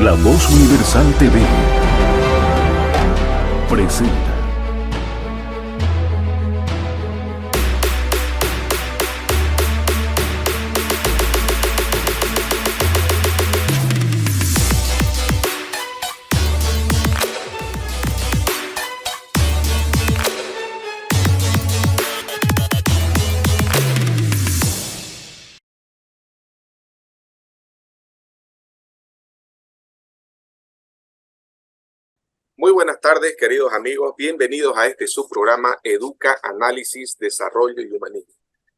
La Voz Universal TV presenta. Muy buenas tardes, queridos amigos. Bienvenidos a este subprograma Educa, Análisis, Desarrollo y Humanismo.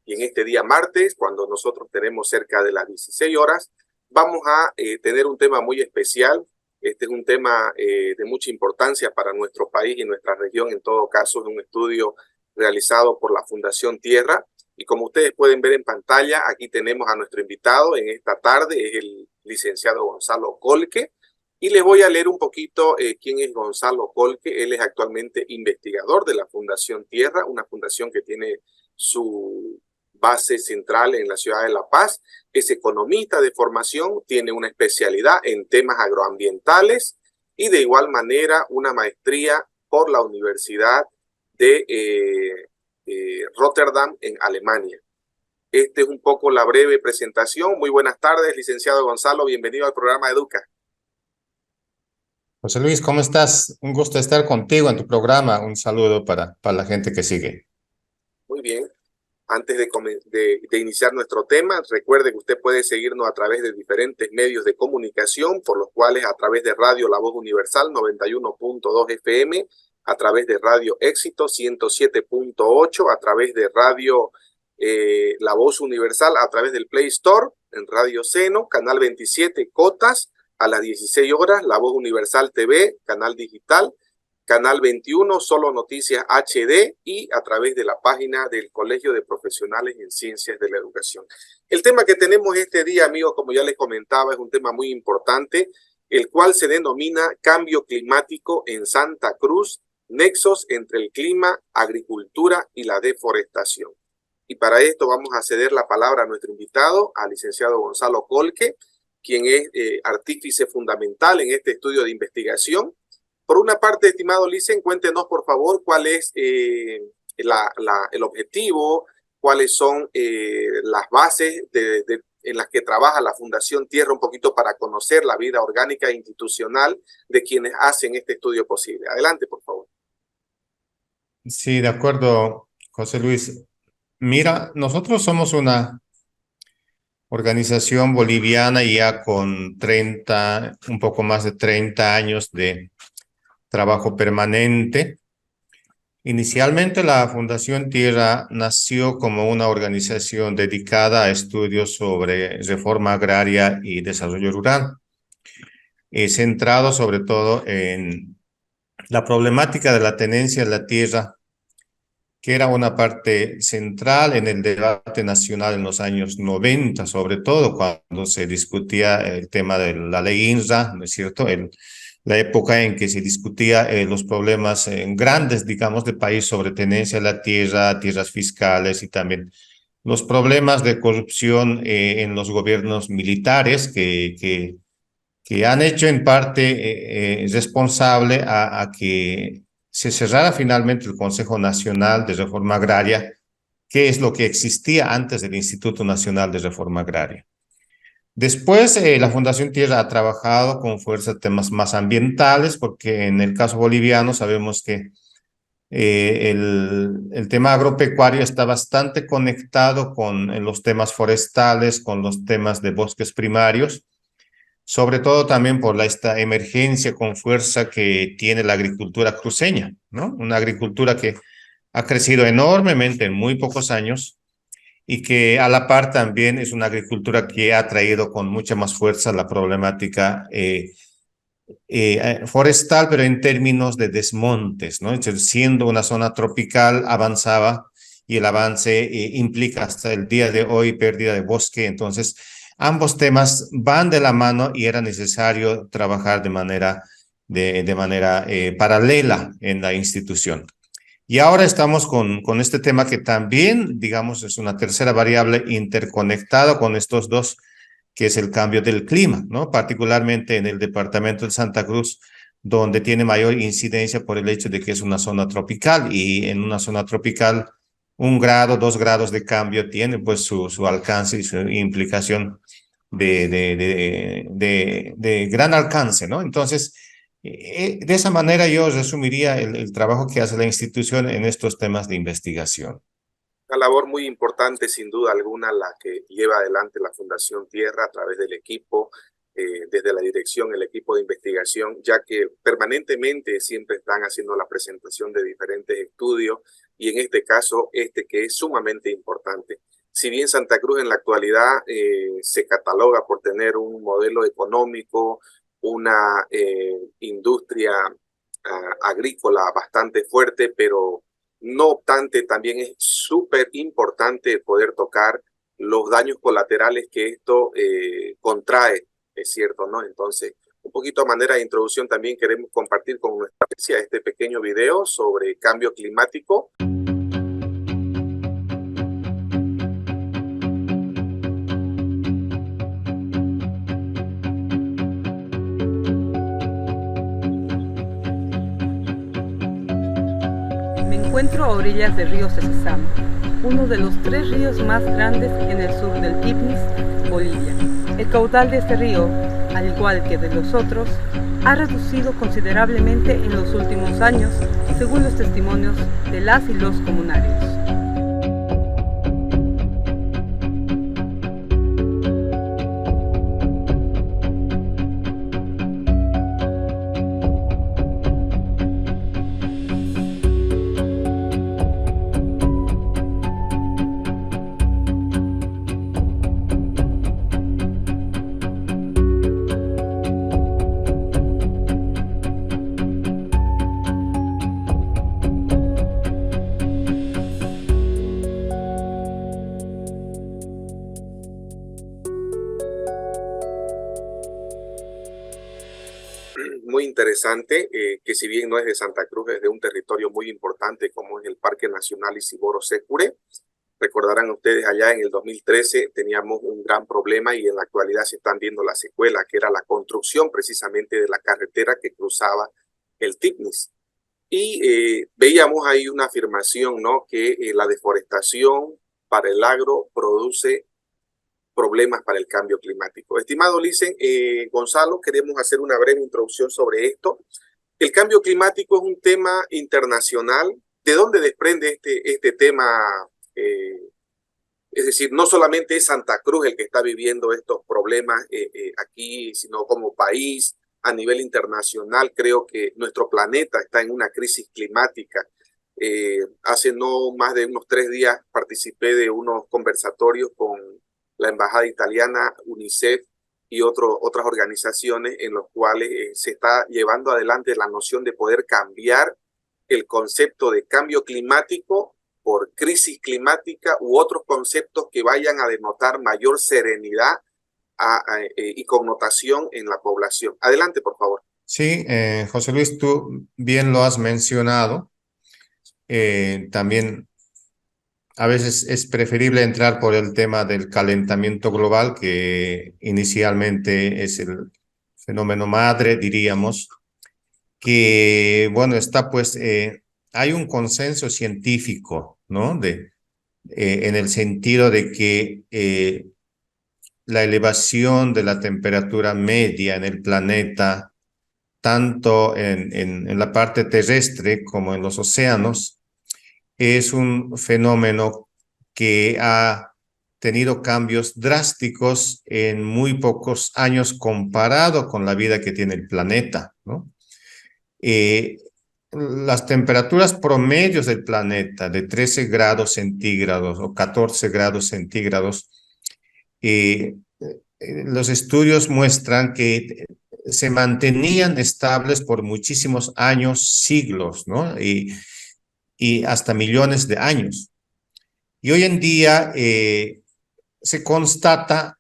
Y en este día martes, cuando nosotros tenemos cerca de las 16 horas, vamos a tener un tema muy especial. Este es un tema de mucha importancia para nuestro país y nuestra región. En todo caso, es un estudio realizado por la Fundación Tierra. Y como ustedes pueden ver en pantalla, aquí tenemos a nuestro invitado en esta tarde, es el licenciado Gonzalo Colque. Y les voy a leer un poquito quién es Gonzalo Colque. Él es actualmente investigador de la Fundación Tierra, una fundación que tiene su base central en la ciudad de La Paz. Es economista de formación, tiene una especialidad en temas agroambientales y de igual manera una maestría por la Universidad de Rotterdam en Alemania. Esta es un poco la breve presentación. Muy buenas tardes, licenciado Gonzalo. Bienvenido al programa Educa. José Luis, ¿cómo estás? Un gusto estar contigo en tu programa. Un saludo para la gente que sigue. Muy bien. Antes de iniciar nuestro tema, recuerde que usted puede seguirnos a través de diferentes medios de comunicación, por los cuales a través de Radio La Voz Universal 91.2 FM, a través de Radio Éxito 107.8, a través de Radio La Voz Universal, a través del Play Store, en Radio Seno, Canal 27, Cotas, a las 16 horas, La Voz Universal TV, canal digital, canal 21, Solo Noticias HD y a través de la página del Colegio de Profesionales en Ciencias de la Educación. El tema que tenemos este día, amigos, como ya les comentaba, es un tema muy importante, el cual se denomina Cambio Climático en Santa Cruz, nexos entre el clima, agricultura y la deforestación. Y para esto vamos a ceder la palabra a nuestro invitado, al licenciado Gonzalo Colque, quien es artífice fundamental en este estudio de investigación. Por una parte, estimado Licen, cuéntenos por favor cuál es el objetivo, cuáles son las bases en las que trabaja la Fundación Tierra, un poquito para conocer la vida orgánica e institucional de quienes hacen este estudio posible. Adelante, por favor. Sí, de acuerdo, José Luis. Mira, nosotros somos una organización boliviana ya con un poco más de 30 años de trabajo permanente. Inicialmente la Fundación Tierra nació como una organización dedicada a estudios sobre reforma agraria y desarrollo rural, centrado sobre todo en la problemática de la tenencia de la tierra, que era una parte central en el debate nacional en los años 90, sobre todo cuando se discutía el tema de la ley INRA, ¿no es cierto? La época en que se discutía los problemas grandes, digamos, del país sobre tenencia de la tierra, tierras fiscales y también los problemas de corrupción en los gobiernos militares que han hecho en parte responsable a que se cerrara finalmente el Consejo Nacional de Reforma Agraria, que es lo que existía antes del Instituto Nacional de Reforma Agraria. Después, la Fundación Tierra ha trabajado con fuerza temas más ambientales, porque en el caso boliviano sabemos que el tema agropecuario está bastante conectado con los temas forestales, con los temas de bosques primarios, sobre todo también por esta emergencia con fuerza que tiene la agricultura cruceña, ¿no? Una agricultura que ha crecido enormemente en muy pocos años y que a la par también es una agricultura que ha traído con mucha más fuerza la problemática forestal, pero en términos de desmontes, ¿no? Entonces, siendo una zona tropical, avanzaba y el avance implica hasta el día de hoy pérdida de bosque. Entonces, ambos temas van de la mano y era necesario trabajar de manera paralela en la institución. Y ahora estamos con este tema que también, digamos, es una tercera variable interconectada con estos dos que es el cambio del clima, ¿no? Particularmente en el departamento de Santa Cruz, donde tiene mayor incidencia por el hecho de que es una zona tropical, y en una zona tropical 1 grado, 2 grados de cambio tiene pues su alcance y su implicación de gran alcance, ¿no? Entonces, de esa manera yo resumiría el trabajo que hace la institución en estos temas de investigación. Una labor muy importante, sin duda alguna, la que lleva adelante la Fundación Tierra a través del equipo, desde la dirección, el equipo de investigación, ya que permanentemente siempre están haciendo la presentación de diferentes estudios, y en este caso, este que es sumamente importante. Si bien Santa Cruz en la actualidad se cataloga por tener un modelo económico, una industria agrícola bastante fuerte, pero no obstante, también es súper importante poder tocar los daños colaterales que esto contrae, es cierto, ¿no? Entonces, un poquito a manera de introducción, también queremos compartir con nuestra audiencia este pequeño video sobre cambio climático. Me encuentro a orillas del río Sesezama, uno de los 3 ríos más grandes en el sur del Ibnis, Bolivia. El caudal de este río, al igual que de los otros, ha reducido considerablemente en los últimos años, según los testimonios de las y los comunarios. Muy interesante, que si bien no es de Santa Cruz, es de un territorio muy importante como es el Parque Nacional Isiboro-Sécure. Recordarán ustedes, allá en el 2013 teníamos un gran problema, y en la actualidad se están viendo la secuela, que era la construcción precisamente de la carretera que cruzaba el Tignis. Y veíamos ahí una afirmación, ¿no? Que la deforestación para el agro produce problemas para el cambio climático. Estimado Licen, Gonzalo, queremos hacer una breve introducción sobre esto. El cambio climático es un tema internacional. ¿De dónde desprende este tema? Es decir, no solamente es Santa Cruz el que está viviendo estos problemas aquí, sino como país, a nivel internacional. Creo que nuestro planeta está en una crisis climática. Hace no más de unos 3 días participé de unos conversatorios con la Embajada Italiana, UNICEF y otras organizaciones, en los cuales se está llevando adelante la noción de poder cambiar el concepto de cambio climático por crisis climática u otros conceptos que vayan a denotar mayor serenidad y connotación en la población. Adelante, por favor. Sí, José Luis, tú bien lo has mencionado. También a veces es preferible entrar por el tema del calentamiento global, que inicialmente es el fenómeno madre, diríamos, que, bueno, está pues, hay un consenso científico, ¿no? En el sentido de que la elevación de la temperatura media en el planeta, tanto en la parte terrestre como en los océanos, es un fenómeno que ha tenido cambios drásticos en muy pocos años comparado con la vida que tiene el planeta, ¿no? Las temperaturas promedios del planeta de 13 grados centígrados o 14 grados centígrados, los estudios muestran que se mantenían estables por muchísimos años, siglos, ¿no? Y hasta millones de años. Y hoy en día se constata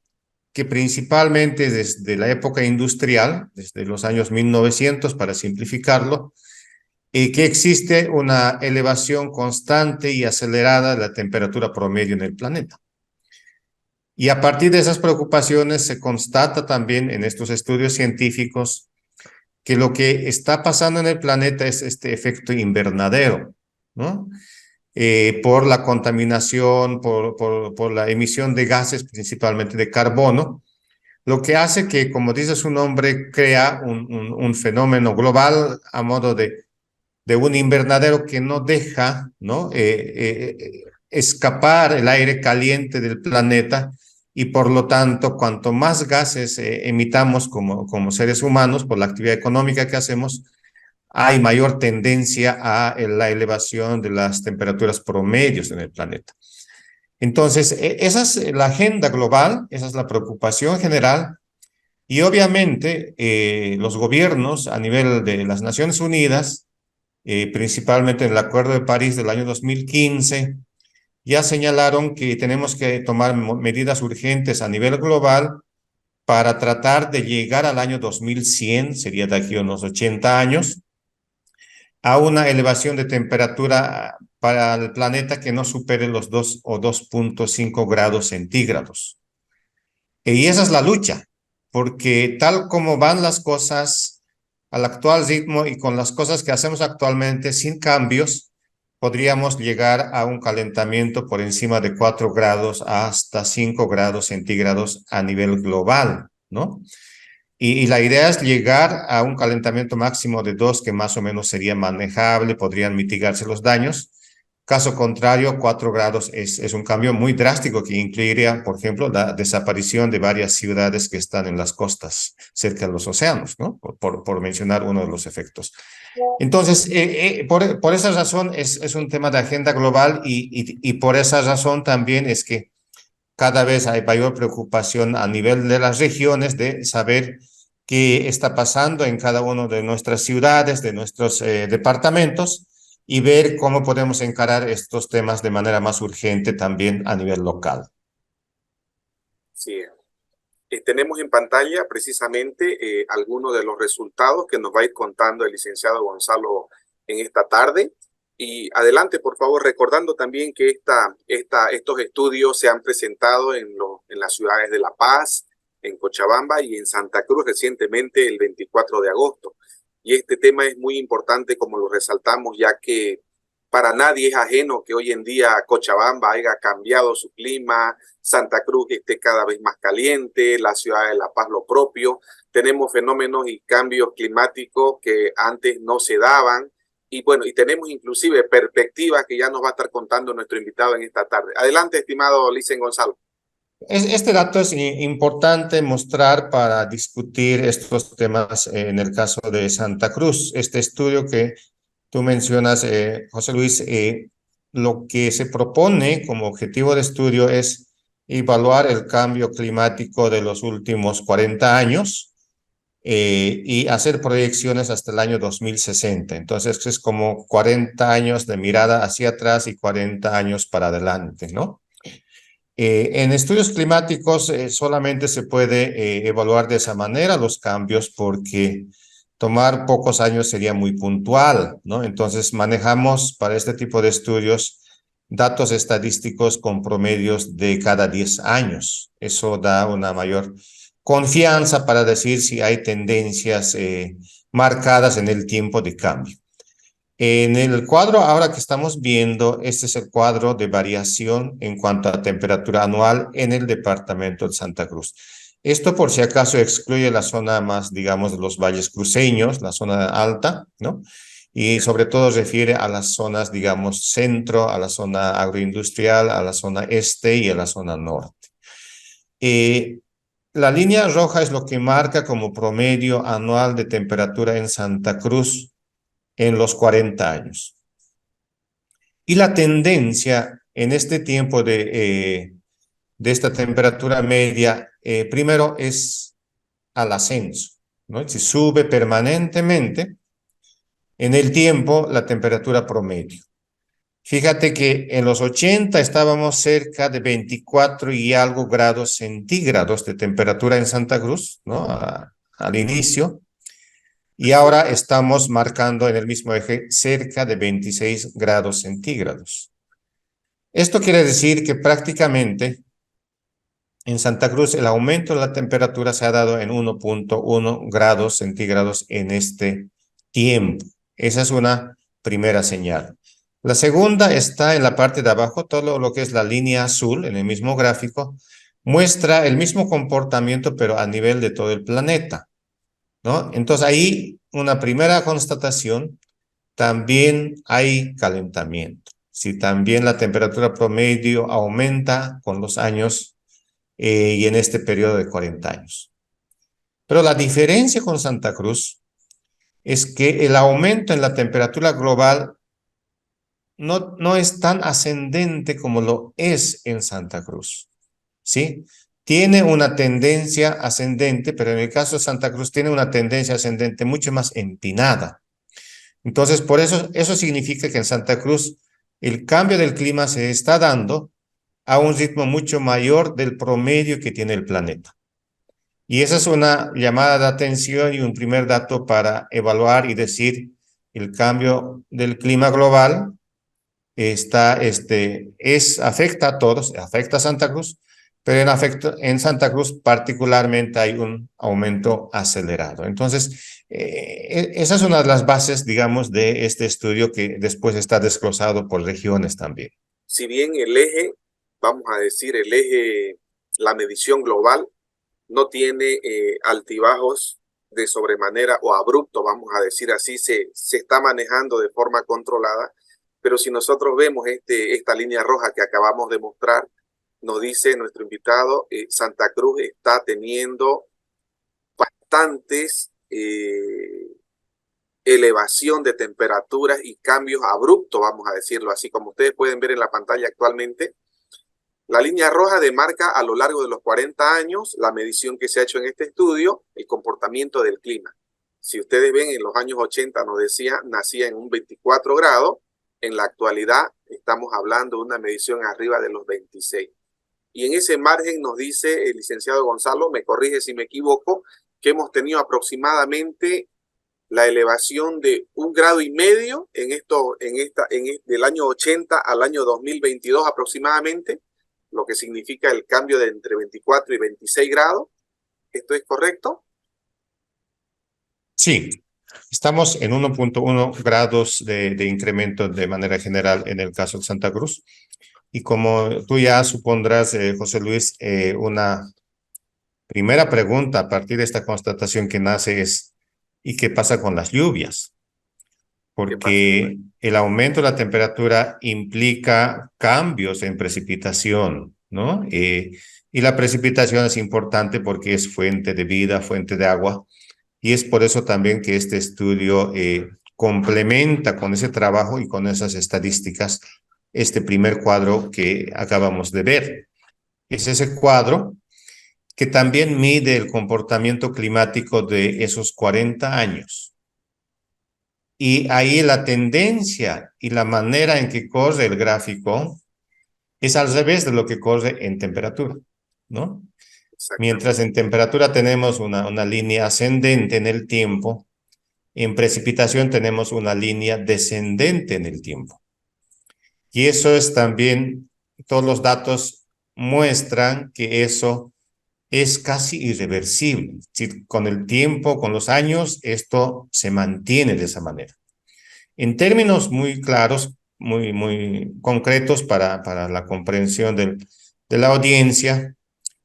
que principalmente desde la época industrial, desde los años 1900, para simplificarlo, que existe una elevación constante y acelerada de la temperatura promedio en el planeta. Y a partir de esas preocupaciones se constata también en estos estudios científicos que lo que está pasando en el planeta es este efecto invernadero, ¿no? Por la contaminación, por la emisión de gases, principalmente de carbono, lo que hace que, como dice su nombre, crea un fenómeno global a modo de un invernadero que no deja, ¿no? Escapar el aire caliente del planeta y por lo tanto, cuanto más gases emitamos como seres humanos por la actividad económica que hacemos, hay mayor tendencia a la elevación de las temperaturas promedios en el planeta. Entonces, esa es la agenda global, esa es la preocupación general y obviamente los gobiernos a nivel de las Naciones Unidas, principalmente en el Acuerdo de París del año 2015, ya señalaron que tenemos que tomar medidas urgentes a nivel global para tratar de llegar al año 2100, sería de aquí a unos 80 años, a una elevación de temperatura para el planeta que no supere los 2 o 2.5 grados centígrados. Y esa es la lucha, porque tal como van las cosas al actual ritmo y con las cosas que hacemos actualmente sin cambios, podríamos llegar a un calentamiento por encima de 4 grados hasta 5 grados centígrados a nivel global, ¿no? Y la idea es llegar a un calentamiento máximo de 2, que más o menos sería manejable, podrían mitigarse los daños. Caso contrario, 4 grados es un cambio muy drástico que incluiría, por ejemplo, la desaparición de varias ciudades que están en las costas, cerca de los océanos, ¿no? Por mencionar uno de los efectos. Entonces, por esa razón es un tema de agenda global y por esa razón también es que cada vez hay mayor preocupación a nivel de las regiones de saber qué está pasando en cada una de nuestras ciudades, de nuestros departamentos y ver cómo podemos encarar estos temas de manera más urgente también a nivel local. Sí. Tenemos en pantalla precisamente algunos de los resultados que nos va a ir contando el licenciado Gonzalo en esta tarde. Y adelante, por favor, recordando también que estos estudios se han presentado en las ciudades de La Paz, en Cochabamba y en Santa Cruz recientemente el 24 de agosto. Y este tema es muy importante, como lo resaltamos, ya que para nadie es ajeno que hoy en día Cochabamba haya cambiado su clima, Santa Cruz esté cada vez más caliente, la ciudad de La Paz lo propio. Tenemos fenómenos y cambios climáticos que antes no se daban. Y bueno, y tenemos inclusive perspectivas que ya nos va a estar contando nuestro invitado en esta tarde. Adelante, estimado Licen Gonzalo. Este dato es importante mostrar para discutir estos temas en el caso de Santa Cruz. Este estudio que tú mencionas, José Luis, lo que se propone como objetivo de estudio es evaluar el cambio climático de los últimos 40 años y hacer proyecciones hasta el año 2060. Entonces es como 40 años de mirada hacia atrás y 40 años para adelante, ¿no? En estudios climáticos solamente se puede evaluar de esa manera los cambios porque tomar pocos años sería muy puntual, ¿no? Entonces manejamos para este tipo de estudios datos estadísticos con promedios de cada 10 años. Eso da una mayor confianza para decir si hay tendencias marcadas en el tiempo de cambio. En el cuadro ahora que estamos viendo, este es el cuadro de variación en cuanto a temperatura anual en el departamento de Santa Cruz. Esto por si acaso excluye la zona más, digamos, de los valles cruceños, la zona alta, ¿no? Y sobre todo refiere a las zonas, digamos, centro, a la zona agroindustrial, a la zona este y a la zona norte. La línea roja es lo que marca como promedio anual de temperatura en Santa Cruz en los 40 años. Y la tendencia en este tiempo de esta temperatura media, primero es al ascenso, ¿no? Se sube permanentemente en el tiempo la temperatura promedio. Fíjate que en los 80 estábamos cerca de 24 y algo grados centígrados de temperatura en Santa Cruz, ¿no? Al inicio. Y ahora estamos marcando en el mismo eje cerca de 26 grados centígrados. Esto quiere decir que prácticamente en Santa Cruz el aumento de la temperatura se ha dado en 1.1 grados centígrados en este tiempo. Esa es una primera señal. La segunda está en la parte de abajo, todo lo que es la línea azul en el mismo gráfico, muestra el mismo comportamiento, pero a nivel de todo el planeta, ¿no? Entonces ahí una primera constatación, también hay calentamiento. Si también la temperatura promedio aumenta con los años y en este periodo de 40 años. Pero la diferencia con Santa Cruz es que el aumento en la temperatura global no es tan ascendente como lo es en Santa Cruz, ¿sí? Tiene una tendencia ascendente, pero en el caso de Santa Cruz tiene una tendencia ascendente mucho más empinada. Entonces, por eso significa que en Santa Cruz el cambio del clima se está dando a un ritmo mucho mayor del promedio que tiene el planeta. Y esa es una llamada de atención y un primer dato para evaluar y decir el cambio del clima global afecta a todos, afecta a Santa Cruz, pero en Santa Cruz particularmente hay un aumento acelerado. Entonces, esa es una de las bases, digamos, de este estudio que después está desglosado por regiones también. Si bien el eje, vamos a decir, la medición global, no tiene altibajos de sobremanera o abrupto, vamos a decir así, se está manejando de forma controlada, pero si nosotros vemos esta línea roja que acabamos de mostrar, nos dice nuestro invitado, Santa Cruz está teniendo bastantes elevación de temperaturas y cambios abruptos, vamos a decirlo así, como ustedes pueden ver en la pantalla actualmente. La línea roja demarca a lo largo de los 40 años la medición que se ha hecho en este estudio, el comportamiento del clima. Si ustedes ven, en los años 80 nos decía, nacía en un 24 grados, en la actualidad estamos hablando de una medición arriba de los 26. Y en ese margen nos dice el licenciado Gonzalo, me corrige si me equivoco, que hemos tenido aproximadamente la elevación de 1,5 grados del año 80 al año 2022 aproximadamente, lo que significa el cambio de entre 24 y 26 grados. ¿Esto es correcto? Sí, estamos en 1.1 grados de incremento de manera general en el caso de Santa Cruz. Y como tú ya supondrás, José Luis, una primera pregunta a partir de esta constatación que nace es, ¿y qué pasa con las lluvias? Porque el aumento de la temperatura implica cambios en precipitación, ¿no? Y la precipitación es importante porque es fuente de vida, fuente de agua, y es por eso también que este estudio complementa con ese trabajo y con esas estadísticas este primer cuadro que acabamos de ver. Es ese cuadro que también mide el comportamiento climático de esos 40 años. Y ahí la tendencia y la manera en que corre el gráfico es al revés de lo que corre en temperatura, ¿no? Mientras en temperatura tenemos una línea ascendente en el tiempo, en precipitación tenemos una línea descendente en el tiempo. Y eso es también, todos los datos muestran que eso es casi irreversible. Es decir, con el tiempo, con los años, esto se mantiene de esa manera. En términos muy claros, muy concretos para la comprensión de la audiencia,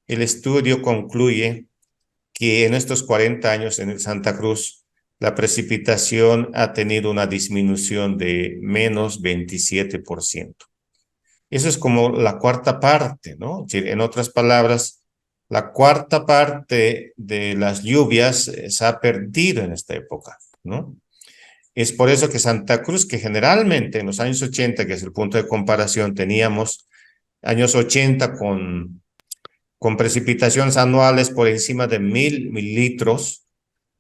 el estudio concluye que en estos 40 años en Santa Cruz, la precipitación ha tenido una disminución de menos 27%. Eso es como la cuarta parte, ¿no? Es decir, en otras palabras, la cuarta parte de las lluvias se ha perdido en esta época, ¿no? Es por eso que Santa Cruz, que generalmente en los años 80, que es el punto de comparación, teníamos años 80 con precipitaciones anuales por encima de 1,000 mililitros.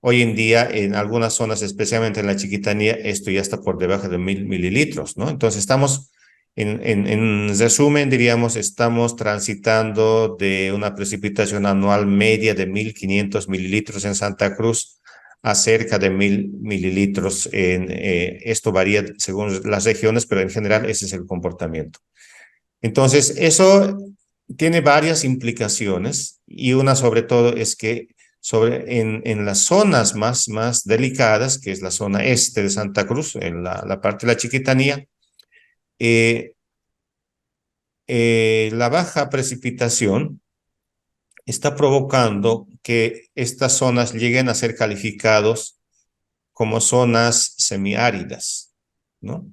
Hoy en día, en algunas zonas, especialmente en la Chiquitanía, esto ya está por debajo de 1,000 mililitros, ¿no? Entonces, estamos, en resumen, diríamos, estamos transitando de una precipitación anual media de 1,500 mililitros en Santa Cruz a cerca de 1,000 mililitros. Esto varía según las regiones, pero en general ese es el comportamiento. Entonces, eso tiene varias implicaciones y una sobre todo es que en las zonas más delicadas, que es la zona este de Santa Cruz, en la parte de la Chiquitanía, la baja precipitación está provocando que estas zonas lleguen a ser calificados como zonas semiáridas, ¿no?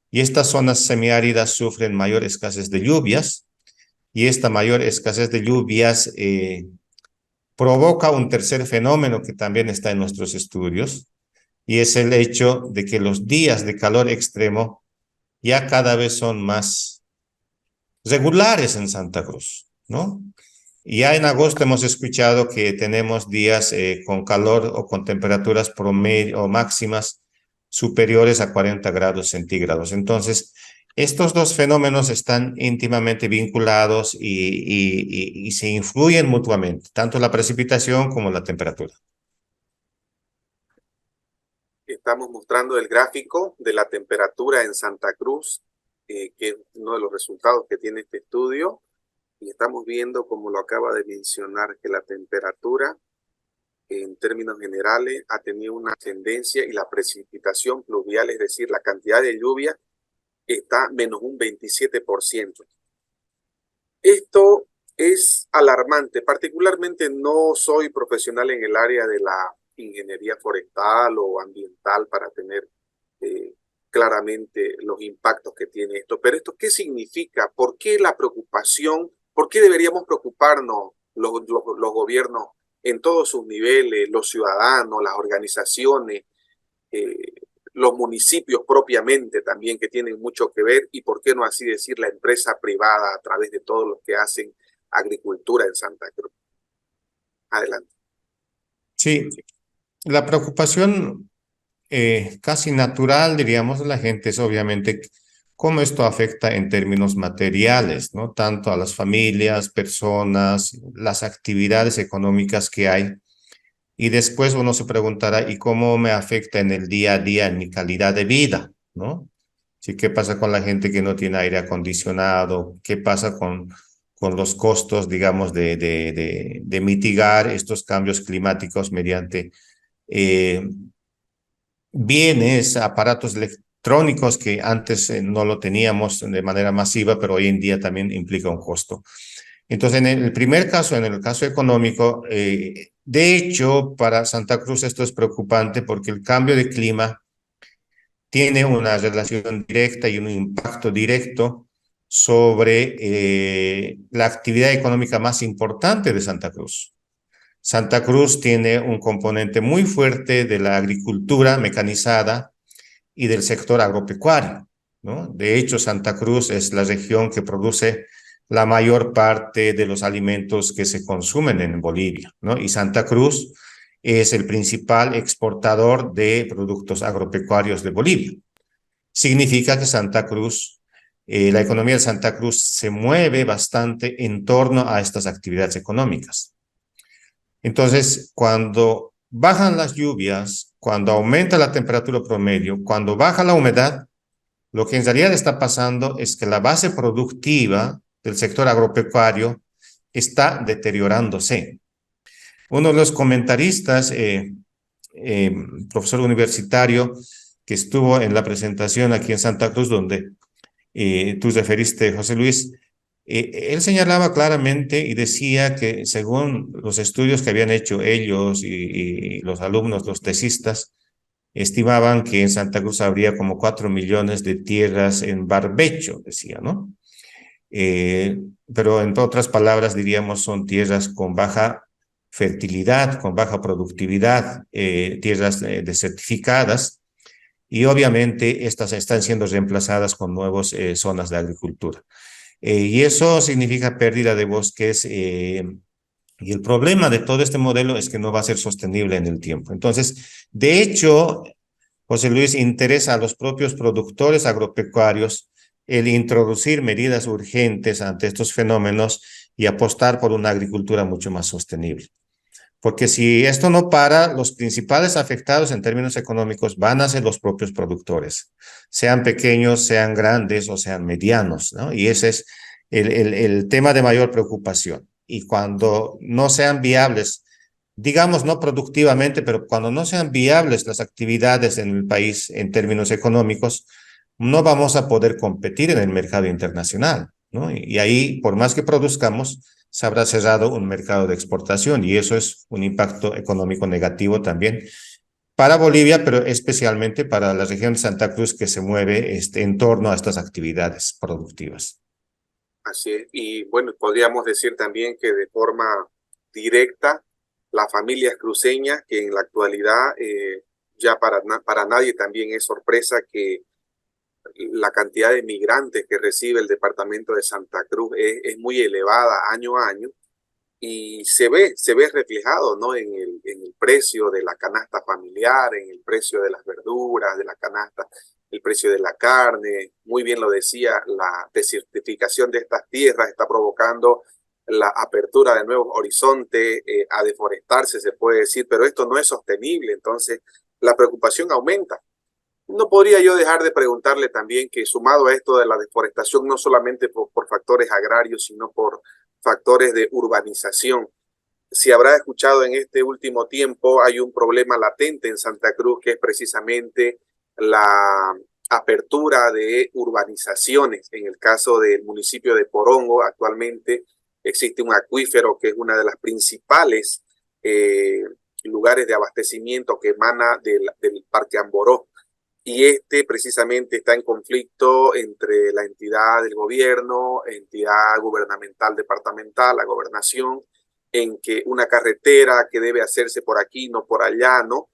Y estas zonas semiáridas sufren mayor escasez de lluvias, y esta mayor escasez de lluvias provoca un tercer fenómeno que también está en nuestros estudios, y es el hecho de que los días de calor extremo ya cada vez son más regulares en Santa Cruz, ¿no? Ya en agosto hemos escuchado que tenemos días con calor o con temperaturas promedio o máximas superiores a 40 grados centígrados. Entonces, estos dos fenómenos están íntimamente vinculados y se influyen mutuamente, tanto la precipitación como la temperatura. Estamos mostrando el gráfico de la temperatura en Santa Cruz, que es uno de los resultados que tiene este estudio. Y estamos viendo, como lo acaba de mencionar, que la temperatura en términos generales ha tenido una tendencia y la precipitación pluvial, es decir, la cantidad de lluvia, está menos un 27%. Esto es alarmante. Particularmente no soy profesional en el área de la ingeniería forestal o ambiental para tener claramente los impactos que tiene esto. Pero esto, ¿qué significa? ¿Por qué la preocupación? ¿Por qué deberíamos preocuparnos los gobiernos en todos sus niveles, los ciudadanos, las organizaciones, los municipios propiamente también, que tienen mucho que ver, y por qué no así decir la empresa privada a través de todos los que hacen agricultura en Santa Cruz? Adelante. Sí, la preocupación casi natural, diríamos, de la gente es obviamente cómo esto afecta en términos materiales, ¿no? Tanto a las familias, personas, las actividades económicas que hay. Y después uno se preguntará, ¿y cómo me afecta en el día a día, en mi calidad de vida, ¿no? Sí, ¿qué pasa con la gente que no tiene aire acondicionado? ¿Qué pasa con los costos, digamos, de mitigar estos cambios climáticos mediante bienes, aparatos electrónicos que antes no lo teníamos de manera masiva, pero hoy en día también implica un costo? Entonces, en el primer caso, en el caso económico, de hecho, para Santa Cruz esto es preocupante porque el cambio de clima tiene una relación directa y un impacto directo sobre la actividad económica más importante de Santa Cruz. Santa Cruz tiene un componente muy fuerte de la agricultura mecanizada y del sector agropecuario, ¿no? De hecho, Santa Cruz es la región que produce la mayor parte de los alimentos que se consumen en Bolivia, ¿no? Y Santa Cruz es el principal exportador de productos agropecuarios de Bolivia. Significa que Santa Cruz, la economía de Santa Cruz se mueve bastante en torno a estas actividades económicas. Entonces, cuando bajan las lluvias, cuando aumenta la temperatura promedio, cuando baja la humedad, lo que en realidad está pasando es que la base productiva del sector agropecuario está deteriorándose. Uno de los comentaristas, profesor universitario, que estuvo en la presentación aquí en Santa Cruz, donde tú referiste, José Luis, él señalaba claramente y decía que según los estudios que habían hecho ellos y los alumnos, los tesistas, estimaban que en Santa Cruz habría como 4 millones de tierras en barbecho, decía, ¿no? Pero en otras palabras diríamos son tierras con baja fertilidad, con baja productividad, tierras desertificadas, y obviamente estas están siendo reemplazadas con nuevas zonas de agricultura. Y eso significa pérdida de bosques, y el problema de todo este modelo es que no va a ser sostenible en el tiempo. Entonces, de hecho, José Luis, interesa a los propios productores agropecuarios el introducir medidas urgentes ante estos fenómenos y apostar por una agricultura mucho más sostenible. Porque si esto no para, los principales afectados en términos económicos van a ser los propios productores, sean pequeños, sean grandes o sean medianos, ¿no? Y ese es el tema de mayor preocupación. Y cuando no sean viables, digamos no productivamente, pero cuando no sean viables las actividades en el país en términos económicos, no vamos a poder competir en el mercado internacional, ¿no? Y ahí, por más que produzcamos, se habrá cerrado un mercado de exportación y eso es un impacto económico negativo también para Bolivia, pero especialmente para la región de Santa Cruz que se mueve en torno a estas actividades productivas. Así es. Y bueno, podríamos decir también que de forma directa, las familias cruceñas, que en la actualidad ya para nadie también es sorpresa que la cantidad de migrantes que recibe el departamento de Santa Cruz es muy elevada año a año y se ve reflejado, ¿no? En el precio de la canasta familiar, en el precio de las verduras, de la canasta, el precio de la carne. Muy bien lo decía, la desertificación de estas tierras está provocando la apertura de nuevos horizontes, a deforestarse se puede decir, pero esto no es sostenible, entonces la preocupación aumenta. No podría yo dejar de preguntarle también que sumado a esto de la deforestación, no solamente por factores agrarios, sino por factores de urbanización. Si habrá escuchado en este último tiempo, hay un problema latente en Santa Cruz que es precisamente la apertura de urbanizaciones. En el caso del municipio de Porongo, actualmente existe un acuífero que es una de las principales lugares de abastecimiento que emana del Parque Amboró. Y este precisamente está en conflicto entre la entidad del gobierno, entidad gubernamental departamental, la gobernación, en que una carretera que debe hacerse por aquí, no por allá, ¿no?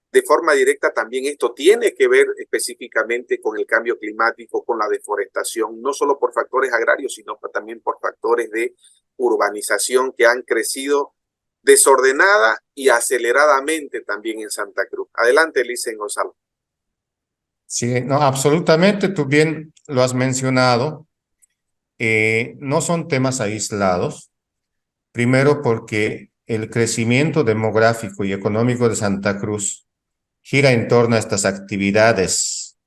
De forma directa también esto tiene que ver específicamente con el cambio climático, con la deforestación, no solo por factores agrarios, sino también por factores de urbanización que han crecido desordenada y aceleradamente también en Santa Cruz. Adelante, Licen Gonzalo. Sí, no, absolutamente, tú bien lo has mencionado. No son temas aislados. Primero porque el crecimiento demográfico y económico de Santa Cruz gira en torno a estas actividades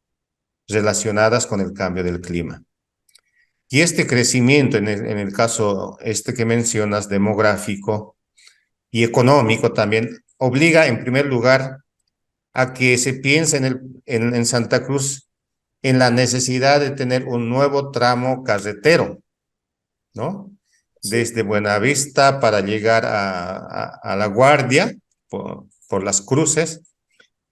relacionadas con el cambio del clima. Y este crecimiento, en el caso que mencionas, demográfico y económico también, obliga en primer lugar a que se piense en Santa Cruz en la necesidad de tener un nuevo tramo carretero, ¿no? Desde Buenavista para llegar a La Guardia, por las cruces,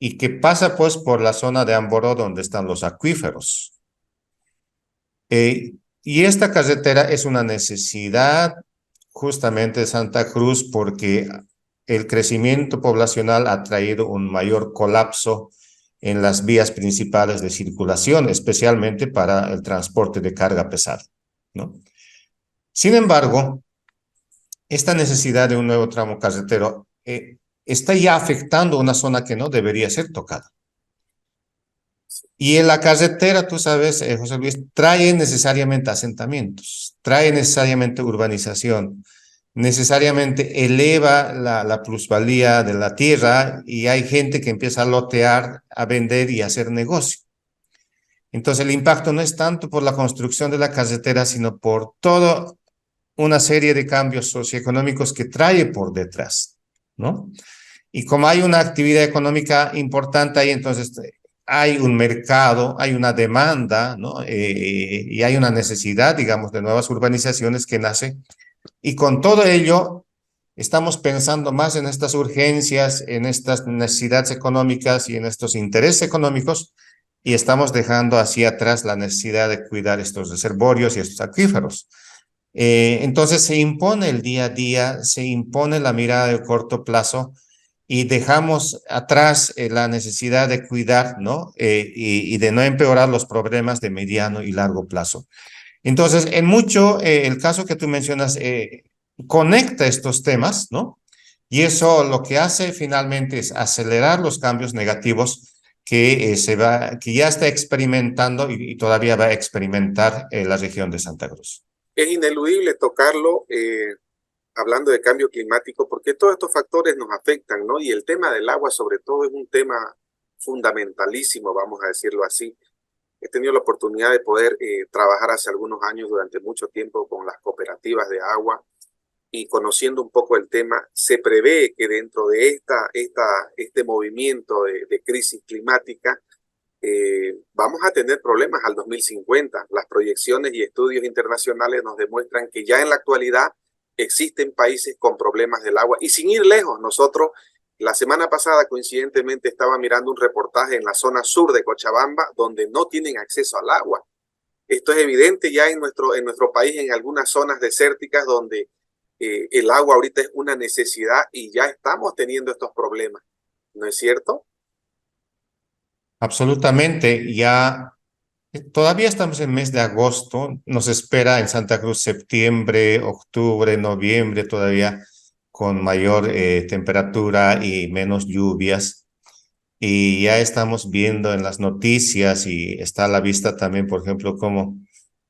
y que pasa pues por la zona de Amboró donde están los acuíferos. Y esta carretera es una necesidad justamente de Santa Cruz porque el crecimiento poblacional ha traído un mayor colapso en las vías principales de circulación, especialmente para el transporte de carga pesada, ¿no? Sin embargo, esta necesidad de un nuevo tramo carretero está ya afectando una zona que no debería ser tocada. Y en la carretera, tú sabes, José Luis, trae necesariamente asentamientos, trae necesariamente urbanización, necesariamente eleva la plusvalía de la tierra y hay gente que empieza a lotear, a vender y a hacer negocio. Entonces el impacto no es tanto por la construcción de la carretera, sino por toda una serie de cambios socioeconómicos que trae por detrás, ¿no? Y como hay una actividad económica importante ahí, entonces hay un mercado, hay una demanda, ¿no? Y hay una necesidad, digamos, de nuevas urbanizaciones que nace. Y con todo ello, estamos pensando más en estas urgencias, en estas necesidades económicas y en estos intereses económicos, y estamos dejando hacia atrás la necesidad de cuidar estos reservorios y estos acuíferos. Entonces se impone el día a día, se impone la mirada de corto plazo y dejamos atrás la necesidad de cuidar, ¿no? Y de no empeorar los problemas de mediano y largo plazo. Entonces, en mucho, el caso que tú mencionas conecta estos temas, ¿no? Y eso lo que hace finalmente es acelerar los cambios negativos que ya está experimentando y todavía va a experimentar la región de Santa Cruz. Es ineludible tocarlo hablando de cambio climático porque todos estos factores nos afectan, ¿no? Y el tema del agua sobre todo es un tema fundamentalísimo, vamos a decirlo así. He tenido la oportunidad de poder trabajar hace algunos años durante mucho tiempo con las cooperativas de agua y conociendo un poco el tema, se prevé que dentro de este movimiento de crisis climática vamos a tener problemas al 2050. Las proyecciones y estudios internacionales nos demuestran que ya en la actualidad existen países con problemas del agua. Y sin ir lejos, nosotros la semana pasada coincidentemente estaba mirando un reportaje en la zona sur de Cochabamba donde no tienen acceso al agua. Esto es evidente ya en nuestro país, en algunas zonas desérticas donde el agua ahorita es una necesidad y ya estamos teniendo estos problemas. ¿No es cierto? Absolutamente. Ya todavía estamos en mes de agosto. Nos espera en Santa Cruz septiembre, octubre, noviembre todavía con mayor temperatura y menos lluvias. Y ya estamos viendo en las noticias y está a la vista también, por ejemplo, como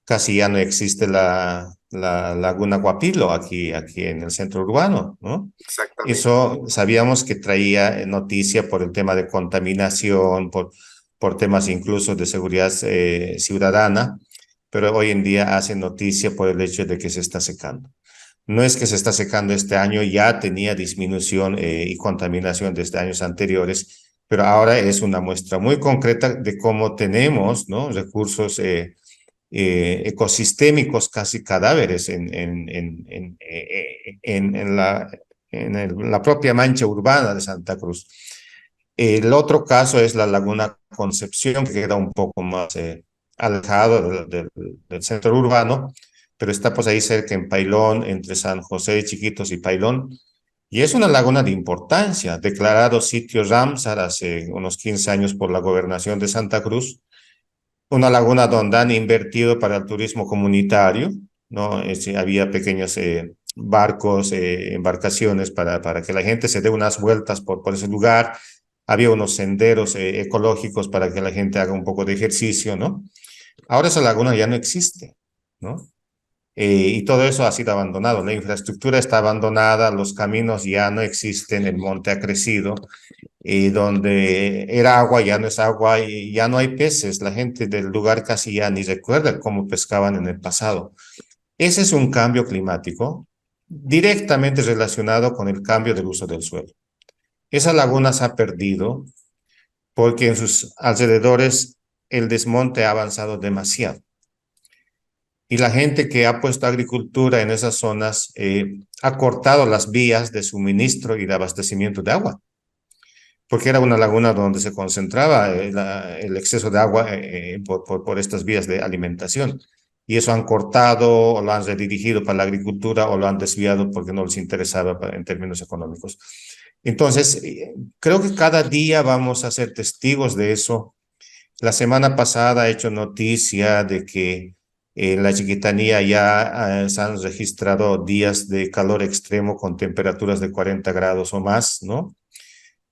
casi ya no existe la laguna Guapilo aquí en el centro urbano, ¿no? Exactamente. Eso sabíamos que traía noticia por el tema de contaminación, por temas incluso de seguridad ciudadana, pero hoy en día hace noticia por el hecho de que se está secando. No es que se está secando este año, ya tenía disminución y contaminación desde años anteriores, pero ahora es una muestra muy concreta de cómo tenemos, ¿no?, recursos ecosistémicos, casi cadáveres en la propia mancha urbana de Santa Cruz. El otro caso es la Laguna Concepción, que queda un poco más alejado del centro urbano, pero está pues ahí cerca en Pailón, entre San José de Chiquitos y Pailón, y es una laguna de importancia, declarado sitio Ramsar hace unos 15 años por la gobernación de Santa Cruz, una laguna donde han invertido para el turismo comunitario, ¿no? Había pequeños barcos, embarcaciones para que la gente se dé unas vueltas por ese lugar, había unos senderos ecológicos para que la gente haga un poco de ejercicio, ¿no? Ahora esa laguna ya no existe, ¿no? Y todo eso ha sido abandonado, la infraestructura está abandonada, los caminos ya no existen, el monte ha crecido, y donde era agua ya no es agua y ya no hay peces, la gente del lugar casi ya ni recuerda cómo pescaban en el pasado. Ese es un cambio climático directamente relacionado con el cambio del uso del suelo. Esa laguna se ha perdido porque en sus alrededores el desmonte ha avanzado demasiado. Y la gente que ha puesto agricultura en esas zonas ha cortado las vías de suministro y de abastecimiento de agua, porque era una laguna donde se concentraba el exceso de agua por estas vías de alimentación. Y eso han cortado o lo han redirigido para la agricultura o lo han desviado porque no les interesaba en términos económicos. Entonces, creo que cada día vamos a ser testigos de eso. La semana pasada he hecho noticia de que en la Chiquitanía ya se han registrado días de calor extremo con temperaturas de 40 grados o más, ¿no?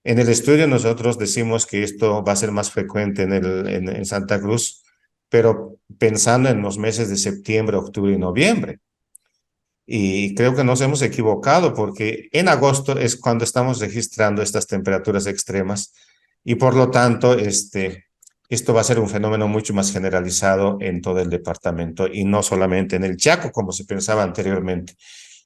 En el estudio nosotros decimos que esto va a ser más frecuente en Santa Cruz, pero pensando en los meses de septiembre, octubre y noviembre. Y creo que nos hemos equivocado porque en agosto es cuando estamos registrando estas temperaturas extremas y por lo tanto esto va a ser un fenómeno mucho más generalizado en todo el departamento y no solamente en el Chaco como se pensaba anteriormente.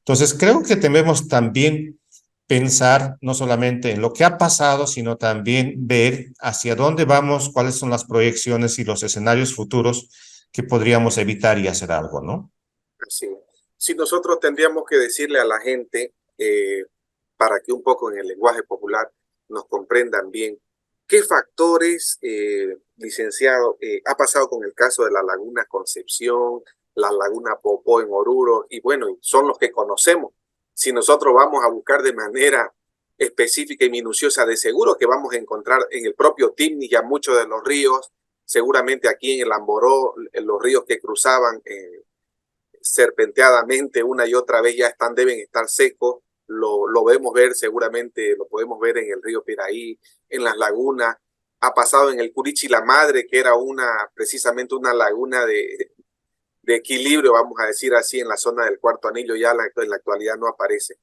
Entonces creo que debemos también pensar no solamente en lo que ha pasado, sino también ver hacia dónde vamos, cuáles son las proyecciones y los escenarios futuros que podríamos evitar y hacer algo, ¿no? Así. Si nosotros tendríamos que decirle a la gente, para que un poco en el lenguaje popular nos comprendan bien, ¿qué factores, licenciado, ha pasado con el caso de la Laguna Concepción, la Laguna Popó en Oruro? Y bueno, son los que conocemos. Si nosotros vamos a buscar de manera específica y minuciosa, de seguro que vamos a encontrar en el propio Timni ya muchos de los ríos, seguramente aquí en el Amboró, en los ríos que cruzaban serpenteadamente una y otra vez ya deben estar secos. Lo vemos ver, seguramente lo podemos ver en el río Piraí, en las lagunas. Ha pasado en el Curichi La Madre, que era precisamente una laguna de equilibrio, vamos a decir así, en la zona del Cuarto Anillo, ya en la actualidad no aparece.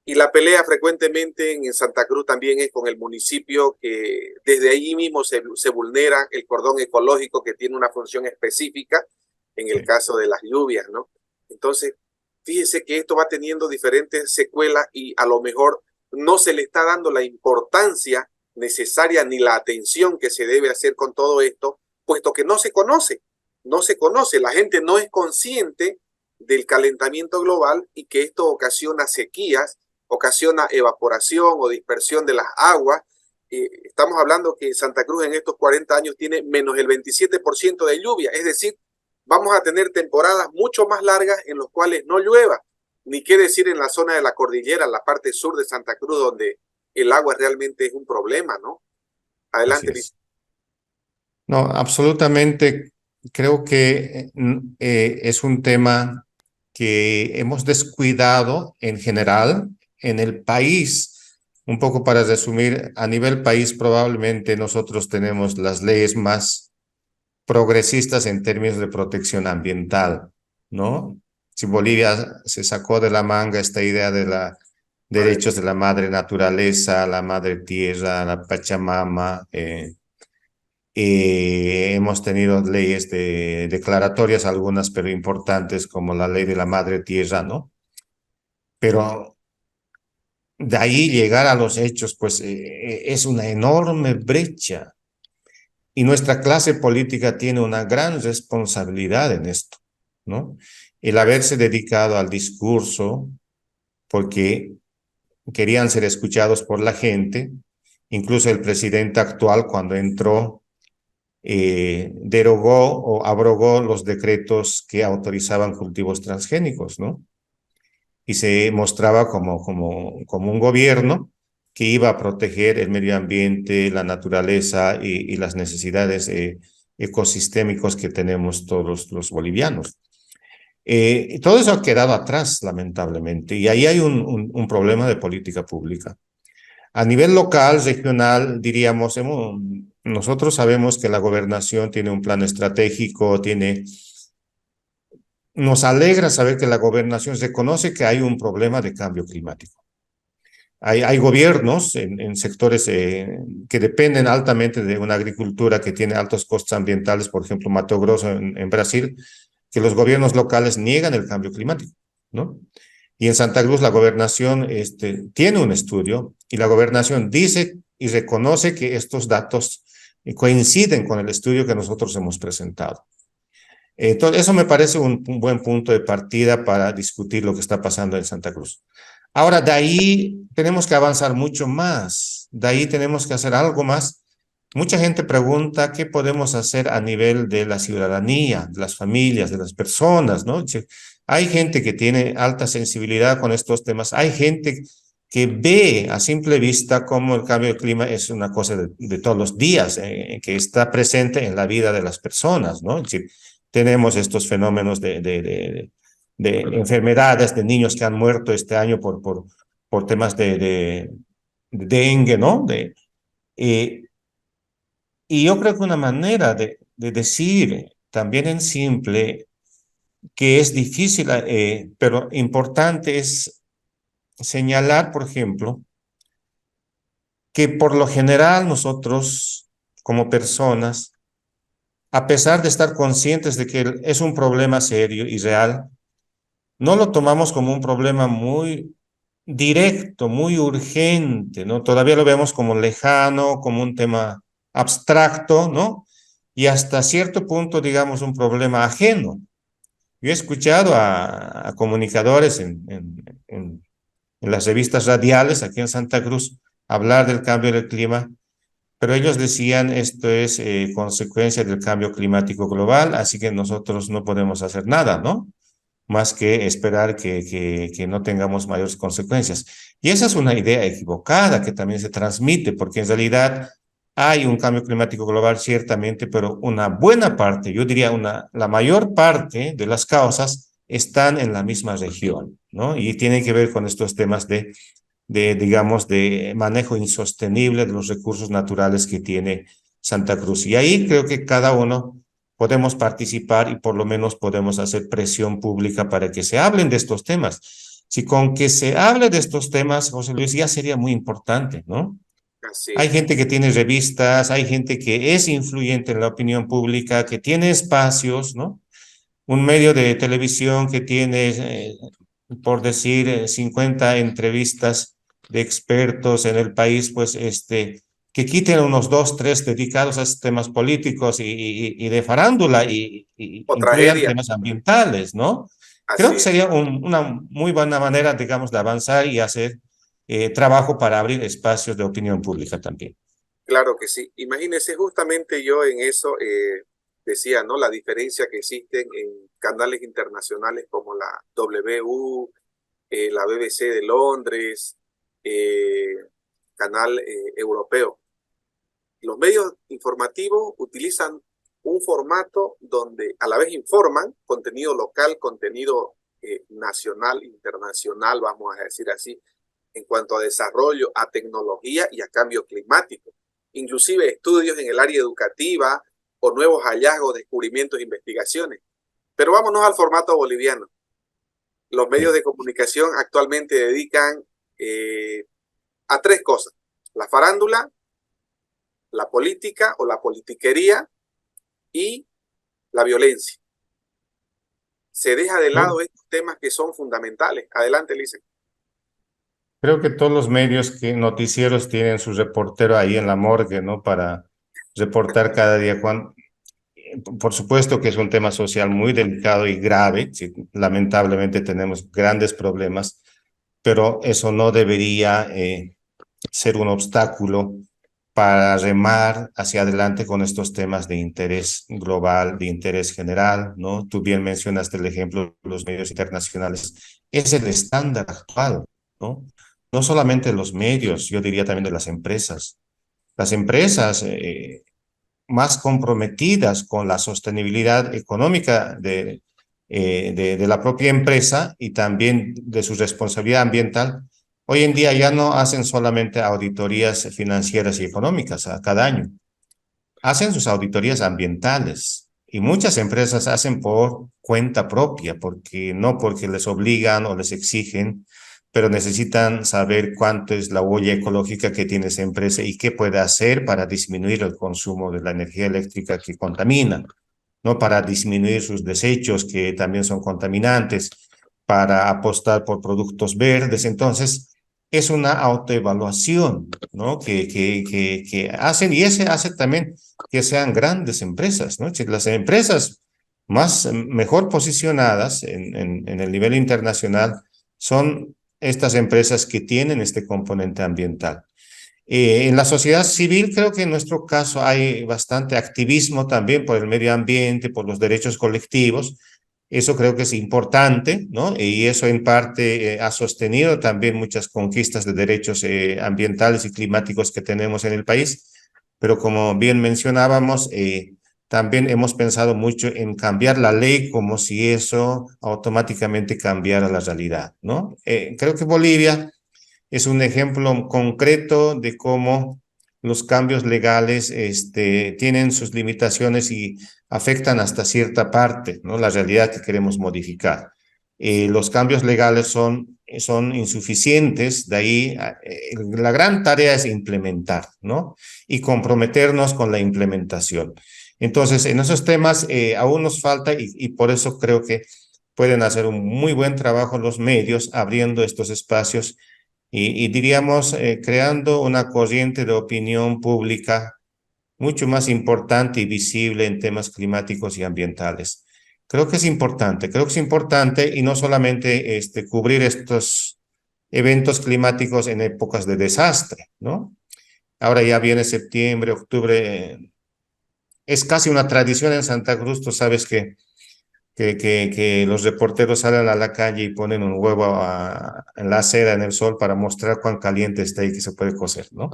Y la pelea frecuentemente en Santa Cruz también es con el municipio, que desde ahí mismo se vulnera el cordón ecológico, que tiene una función específica en el caso de las lluvias, ¿no? Entonces, fíjese que esto va teniendo diferentes secuelas y a lo mejor no se le está dando la importancia necesaria ni la atención que se debe hacer con todo esto, puesto que no se conoce, la gente no es consciente del calentamiento global y que esto ocasiona sequías, ocasiona evaporación o dispersión de las aguas. Estamos hablando que Santa Cruz en estos 40 años tiene menos el 27% de lluvia, es decir, vamos a tener temporadas mucho más largas en las cuales no llueva, ni qué decir en la zona de la cordillera, la parte sur de Santa Cruz, donde el agua realmente es un problema, ¿no? Adelante, Luis. No, absolutamente. Creo que es un tema que hemos descuidado en general en el país. Un poco para resumir, a nivel país probablemente nosotros tenemos las leyes más progresistas en términos de protección ambiental, ¿no? Si Bolivia se sacó de la manga esta idea de los derechos de la madre naturaleza, la madre tierra, la Pachamama, hemos tenido leyes declaratorias, algunas pero importantes, como la ley de la madre tierra, ¿no? Pero de ahí llegar a los hechos, pues es una enorme brecha. Y nuestra clase política tiene una gran responsabilidad en esto, ¿no? El haberse dedicado al discurso porque querían ser escuchados por la gente. Incluso el presidente actual, cuando entró, derogó o abrogó los decretos que autorizaban cultivos transgénicos, ¿no? Y se mostraba como un gobierno que iba a proteger el medio ambiente, la naturaleza y las necesidades ecosistémicos que tenemos todos los bolivianos. Todo eso ha quedado atrás, lamentablemente, y ahí hay un problema de política pública. A nivel local, regional, diríamos, nosotros sabemos que la gobernación tiene un plan estratégico, nos alegra saber que la gobernación reconoce que hay un problema de cambio climático. Hay gobiernos en sectores que dependen altamente de una agricultura que tiene altos costos ambientales, por ejemplo, Mato Grosso en Brasil, que los gobiernos locales niegan el cambio climático, ¿no? Y en Santa Cruz la gobernación tiene un estudio y la gobernación dice y reconoce que estos datos coinciden con el estudio que nosotros hemos presentado. Entonces, eso me parece un buen punto de partida para discutir lo que está pasando en Santa Cruz. Ahora, de ahí tenemos que avanzar mucho más, de ahí tenemos que hacer algo más. Mucha gente pregunta qué podemos hacer a nivel de la ciudadanía, de las familias, de las personas, ¿no? Hay gente que tiene alta sensibilidad con estos temas, hay gente que ve a simple vista cómo el cambio de clima es una cosa de todos los días, que está presente en la vida de las personas, ¿no? Es decir, tenemos estos fenómenos de enfermedades, de niños que han muerto este año por temas de dengue, ¿no? Y yo creo que una manera de decir, también en simple, que es difícil, pero importante, es señalar, por ejemplo, que por lo general nosotros, como personas, a pesar de estar conscientes de que es un problema serio y real, no lo tomamos como un problema muy directo, muy urgente, ¿no? Todavía lo vemos como lejano, como un tema abstracto, ¿no? Y hasta cierto punto, digamos, un problema ajeno. Yo he escuchado a comunicadores en las revistas radiales aquí en Santa Cruz hablar del cambio del clima, pero ellos decían esto es consecuencia del cambio climático global, así que nosotros no podemos hacer nada, ¿no? Más que esperar que no tengamos mayores consecuencias. Y esa es una idea equivocada que también se transmite, porque en realidad hay un cambio climático global ciertamente, pero una buena parte, yo diría la mayor parte de las causas están en la misma región, ¿no? Y tienen que ver con estos temas digamos, de manejo insostenible de los recursos naturales que tiene Santa Cruz. Y ahí creo que cada uno podemos participar y por lo menos podemos hacer presión pública para que se hablen de estos temas. Si con que se hable de estos temas, José Luis, ya sería muy importante, ¿no? Así Hay es. gente que tiene revistas, hay gente que es influyente en la opinión pública, que tiene espacios, ¿no? Un medio de televisión que tiene, por decir, 50 entrevistas de expertos en el país, pues que quiten unos dos, tres dedicados a estos temas políticos y de farándula y O incluyan tragedia. temas ambientales, ¿no? Creo Así que es. sería una muy buena manera, digamos, de avanzar y hacer trabajo para abrir espacios de opinión pública también. Claro que sí. Imagínese, justamente yo en eso decía, ¿no? La diferencia que existe en canales internacionales como la WU, la BBC de Londres, eh, canal europeo. Los medios informativos utilizan un formato donde a la vez informan contenido local, contenido nacional, internacional, vamos a decir así, en cuanto a desarrollo, a tecnología y a cambio climático. Inclusive estudios en el área educativa o nuevos hallazgos, descubrimientos, investigaciones. Pero vámonos al formato boliviano. Los medios de comunicación actualmente dedican a tres cosas: la farándula, la política o la politiquería y la violencia. Se deja de lado estos temas que son fundamentales. Adelante, Lisa. Creo que todos los medios noticieros tienen su reportero ahí en la morgue, ¿no? Para reportar cada día por supuesto que es un tema social muy delicado y grave. Sí, lamentablemente tenemos grandes problemas, pero eso no debería ser un obstáculo para remar hacia adelante con estos temas de interés global, de interés general, ¿no? Tú bien mencionaste el ejemplo de los medios internacionales. Es el estándar actual, ¿no? No solamente los medios, yo diría también de las empresas. Las empresas más comprometidas con la sostenibilidad económica de la propia empresa y también de su responsabilidad ambiental, hoy en día ya no hacen solamente auditorías financieras y económicas a cada año, hacen sus auditorías ambientales y muchas empresas hacen por cuenta propia, no porque les obligan o les exigen, pero necesitan saber cuánto es la huella ecológica que tiene esa empresa y qué puede hacer para disminuir el consumo de la energía eléctrica que contamina, ¿no? Para disminuir sus desechos que también son contaminantes, para apostar por productos verdes. Entonces, es una autoevaluación, ¿no? Que hacen y ese hace también que sean grandes empresas, ¿no? Las empresas mejor posicionadas en el nivel internacional son estas empresas que tienen este componente ambiental. En la sociedad civil creo que en nuestro caso hay bastante activismo también por el medio ambiente, por los derechos colectivos. Eso creo que es importante, ¿no? Y eso en parte ha sostenido también muchas conquistas de derechos ambientales y climáticos que tenemos en el país. Pero como bien mencionábamos, también hemos pensado mucho en cambiar la ley como si eso automáticamente cambiara la realidad, ¿no? Creo que Bolivia es un ejemplo concreto de cómo los cambios legales tienen sus limitaciones y afectan hasta cierta parte, ¿no? La realidad que queremos modificar. Los cambios legales son insuficientes, de ahí la gran tarea es implementar, ¿no? Y comprometernos con la implementación. Entonces, en esos temas aún nos falta y por eso creo que pueden hacer un muy buen trabajo los medios abriendo estos espacios y diríamos, creando una corriente de opinión pública mucho más importante y visible en temas climáticos y ambientales. Creo que es importante y no solamente cubrir estos eventos climáticos en épocas de desastre, ¿no? Ahora ya viene septiembre, octubre, es casi una tradición en Santa Cruz, tú sabes que los reporteros salen a la calle y ponen un huevo en la acera, en el sol, para mostrar cuán caliente está y que se puede cocer, ¿no?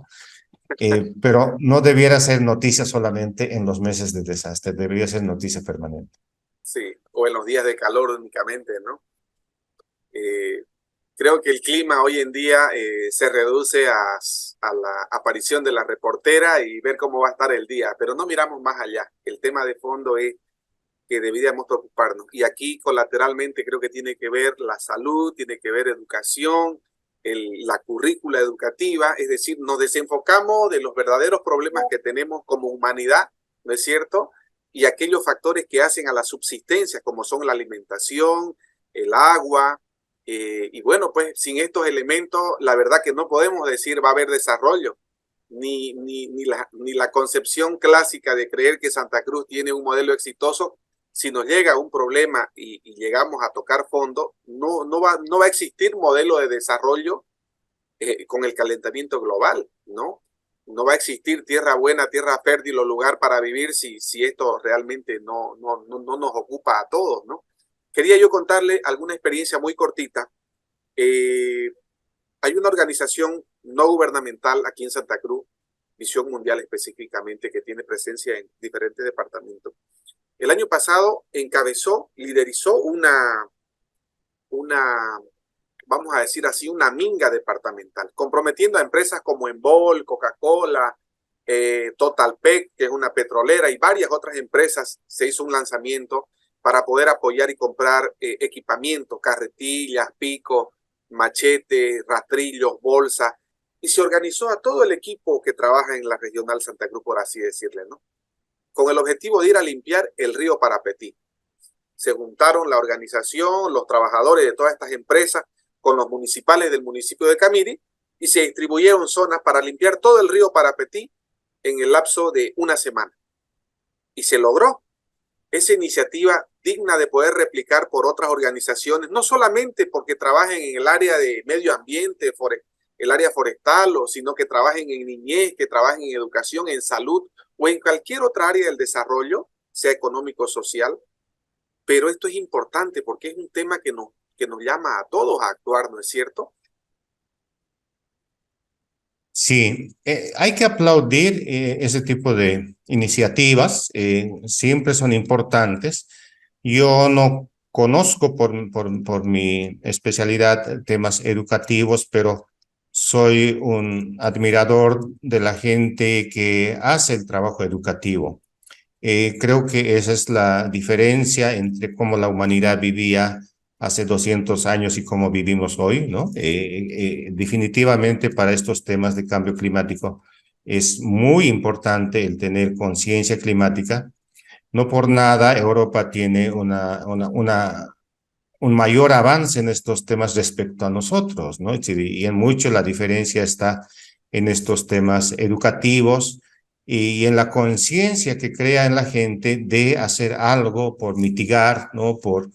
Pero no debiera ser noticia solamente en los meses de desastre, debería ser noticia permanente. Sí, o en los días de calor únicamente, ¿no? Eh, Creo que el clima hoy en día se reduce a la aparición de la reportera y ver cómo va a estar el día, pero no miramos más allá. El tema de fondo es que deberíamos preocuparnos. Y aquí colateralmente creo que tiene que ver la salud, tiene que ver educación, la currícula educativa, es decir, nos desenfocamos de los verdaderos problemas que tenemos como humanidad, ¿no es cierto? Y aquellos factores que hacen a la subsistencia, como son la alimentación, el agua, y bueno, pues sin estos elementos, la verdad que no podemos decir va a haber desarrollo, ni la concepción clásica de creer que Santa Cruz tiene un modelo exitoso. Si nos llega un problema y llegamos a tocar fondo, no va a existir modelo de desarrollo con el calentamiento global, ¿no? No va a existir tierra buena, tierra fértil o lugar para vivir si esto realmente no nos ocupa a todos, ¿no? Quería yo contarle alguna experiencia muy cortita. Hay una organización no gubernamental aquí en Santa Cruz, Visión Mundial específicamente, que tiene presencia en diferentes departamentos. El año pasado liderizó una, vamos a decir así, una minga departamental, comprometiendo a empresas como Enbol, Coca-Cola, Totalpec, que es una petrolera, y varias otras empresas. Se hizo un lanzamiento para poder apoyar y comprar equipamiento, carretillas, picos, machetes, rastrillos, bolsas, y se organizó a todo el equipo que trabaja en la Regional Santa Cruz, por así decirle, ¿no? Con el objetivo de ir a limpiar el río Parapetí. Se juntaron la organización, los trabajadores de todas estas empresas con los municipales del municipio de Camiri y se distribuyeron zonas para limpiar todo el río Parapetí en el lapso de una semana. Y se logró. Esa iniciativa digna de poder replicar por otras organizaciones, no solamente porque trabajen en el área de medio ambiente, el área forestal, sino que trabajen en niñez, que trabajen en educación, en salud o en cualquier otra área del desarrollo, sea económico o social. Pero esto es importante porque es un tema que nos llama a todos a actuar, ¿no es cierto? Sí, hay que aplaudir ese tipo de iniciativas, siempre son importantes. Yo no conozco por mi especialidad temas educativos, pero soy un admirador de la gente que hace el trabajo educativo. Creo que esa es la diferencia entre cómo la humanidad vivía hace 200 años y cómo vivimos hoy, ¿no? Definitivamente para estos temas de cambio climático es muy importante el tener conciencia climática. No por nada Europa tiene un mayor avance en estos temas respecto a nosotros, ¿no? Y en mucho la diferencia está en estos temas educativos y en la conciencia que crea en la gente de hacer algo por mitigar, ¿no? Por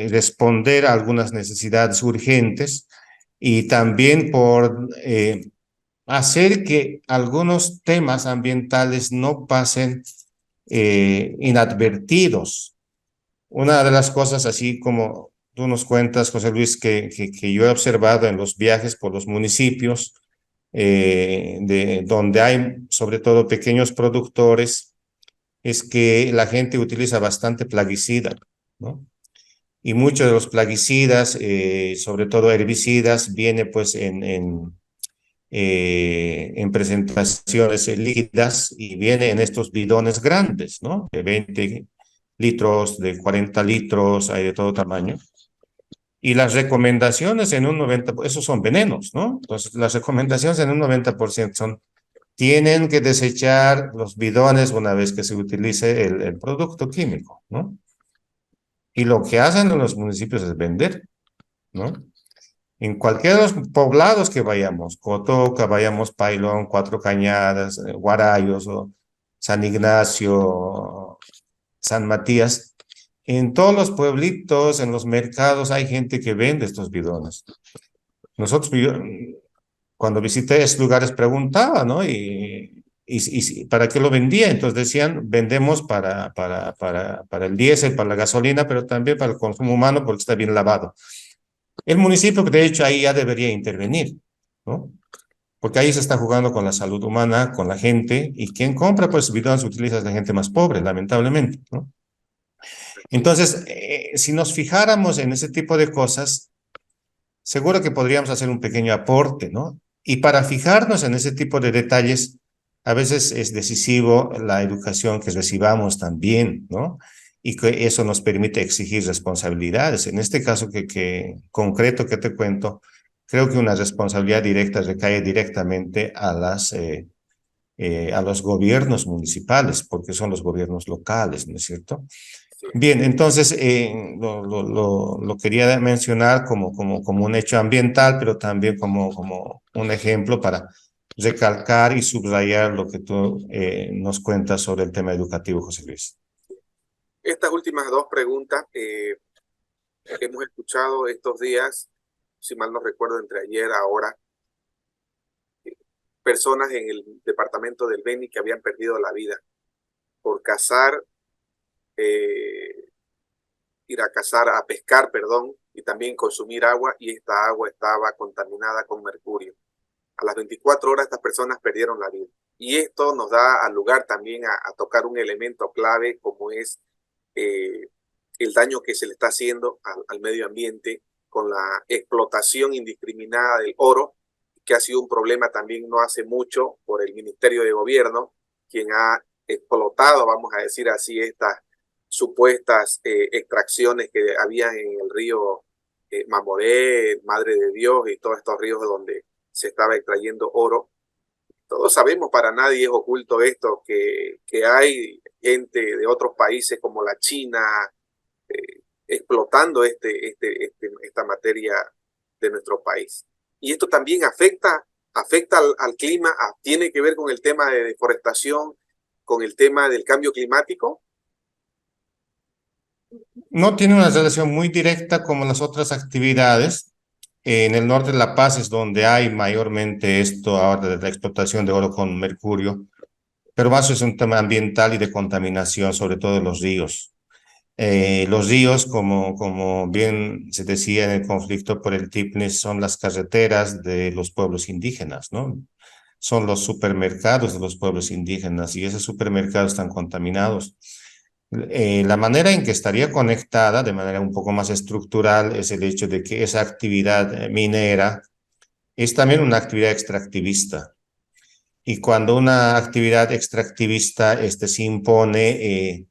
responder a algunas necesidades urgentes y también por hacer que algunos temas ambientales no pasen inadvertidos. Una de las cosas, así como tú nos cuentas, José Luis, que yo he observado en los viajes por los municipios, donde hay sobre todo pequeños productores, es que la gente utiliza bastante plaguicida, ¿no? Y muchos de los plaguicidas, sobre todo herbicidas, viene pues en presentaciones líquidas y viene en estos bidones grandes, ¿no? De 20 litros, de 40 litros, hay de todo tamaño. Y las recomendaciones en un 90%, esos son venenos, ¿no? Entonces, las recomendaciones en un 90% son, tienen que desechar los bidones una vez que se utilice el producto químico, ¿no? Y lo que hacen en los municipios es vender, ¿no? En cualquiera de los poblados que vayamos, Cotoca, vayamos Pailón, Cuatro Cañadas, Guarayos, o San Ignacio, San Matías, en todos los pueblitos, en los mercados, hay gente que vende estos bidones. Nosotros, cuando visité esos lugares, preguntaba, ¿no? Y ¿para qué lo vendía? Entonces decían, vendemos para el diésel, para la gasolina, pero también para el consumo humano porque está bien lavado. El municipio, de hecho, ahí ya debería intervenir, ¿no? Porque ahí se está jugando con la salud humana, con la gente, y quien compra, pues, bidones utiliza es la gente más pobre, lamentablemente, ¿no? Entonces, si nos fijáramos en ese tipo de cosas, seguro que podríamos hacer un pequeño aporte, ¿no? Y para fijarnos en ese tipo de detalles, a veces es decisivo la educación que recibamos también, ¿no? Y que eso nos permite exigir responsabilidades. En este caso concreto que te cuento, creo que una responsabilidad directa recae directamente a los gobiernos municipales, porque son los gobiernos locales, ¿no es cierto? Sí. Bien, entonces lo quería mencionar como un hecho ambiental, pero también como un ejemplo para recalcar y subrayar lo que tú nos cuentas sobre el tema educativo, José Luis. Estas últimas dos preguntas hemos escuchado estos días, si mal no recuerdo, entre ayer a ahora, personas en el departamento del Beni que habían perdido la vida por cazar, ir a cazar, a pescar, perdón, y también consumir agua, y esta agua estaba contaminada con mercurio. A las 24 horas estas personas perdieron la vida. Y esto nos da lugar también a tocar un elemento clave como es el daño que se le está haciendo al medio ambiente con la explotación indiscriminada del oro, que ha sido un problema también no hace mucho por el Ministerio de Gobierno, quien ha explotado, vamos a decir así, estas supuestas extracciones que había en el río Mamoré, Madre de Dios y todos estos ríos donde se estaba extrayendo oro. Todos sabemos, para nadie es oculto esto, que hay gente de otros países como la China explotando esta materia de nuestro país. Y esto también afecta al clima, tiene que ver con el tema de deforestación, con el tema del cambio climático. No tiene una relación muy directa como las otras actividades. En el norte de La Paz es donde hay mayormente esto ahora de la explotación de oro con mercurio, pero más es un tema ambiental y de contaminación, sobre todo en los ríos. Los ríos, como bien se decía en el conflicto por el TIPNES, son las carreteras de los pueblos indígenas, ¿no? Son los supermercados de los pueblos indígenas y esos supermercados están contaminados. La manera en que estaría conectada de manera un poco más estructural es el hecho de que esa actividad minera es también una actividad extractivista. Y cuando una actividad extractivista se impone,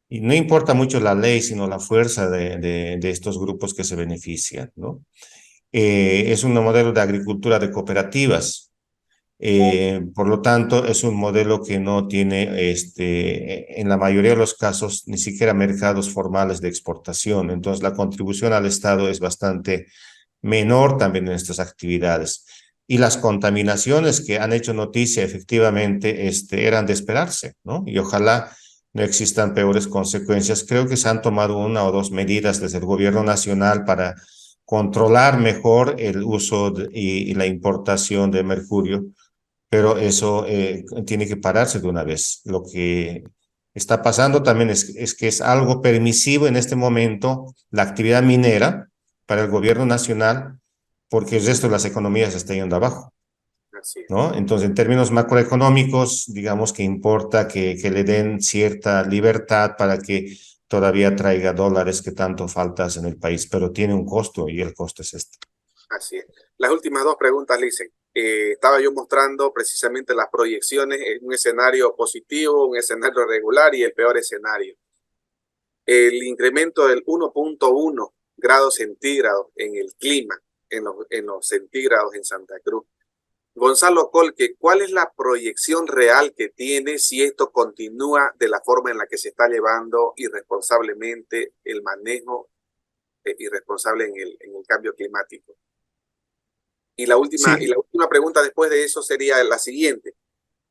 y no importa mucho la ley, sino la fuerza de estos grupos que se benefician, ¿no? Es un modelo de agricultura de cooperativas. Por lo tanto, es un modelo que no tiene, en la mayoría de los casos, ni siquiera mercados formales de exportación. Entonces, la contribución al Estado es bastante menor también en estas actividades. Y las contaminaciones que han hecho noticia, efectivamente, eran de esperarse, ¿no? Y ojalá no existan peores consecuencias. Creo que se han tomado una o dos medidas desde el gobierno nacional para controlar mejor el uso y la importación de mercurio, pero eso tiene que pararse de una vez. Lo que está pasando también es que es algo permisivo en este momento la actividad minera para el gobierno nacional, porque el resto de las economías está yendo abajo, Así es. ¿no? Entonces, en términos macroeconómicos, digamos que importa que le den cierta libertad para que todavía traiga dólares que tanto faltas en el país, pero tiene un costo y el costo es este. Así es. Las últimas dos preguntas, Licen. Estaba yo mostrando precisamente las proyecciones en un escenario positivo, un escenario regular y el peor escenario. El incremento del 1.1 grados centígrados en el clima, en los centígrados en Santa Cruz. Gonzalo Colque, ¿cuál es la proyección real que tiene si esto continúa de la forma en la que se está llevando irresponsablemente el manejo irresponsable en el cambio climático? Y la última pregunta después de eso sería la siguiente.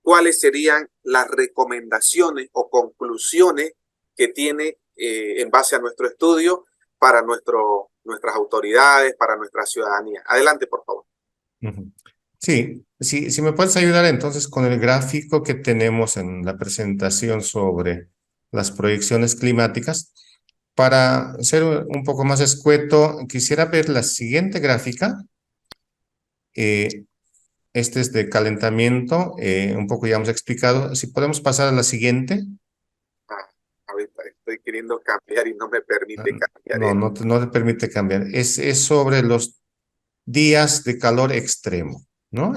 ¿Cuáles serían las recomendaciones o conclusiones que tiene en base a nuestro estudio para nuestras autoridades, para nuestra ciudadanía? Adelante, por favor. Sí, si me puedes ayudar entonces con el gráfico que tenemos en la presentación sobre las proyecciones climáticas. Para ser un poco más escueto, quisiera ver la siguiente gráfica. Este es de calentamiento, un poco ya hemos explicado. Si podemos pasar a la siguiente. Ahorita estoy queriendo cambiar y no me permite cambiar. No te permite cambiar. Es sobre los días de calor extremo, ¿no?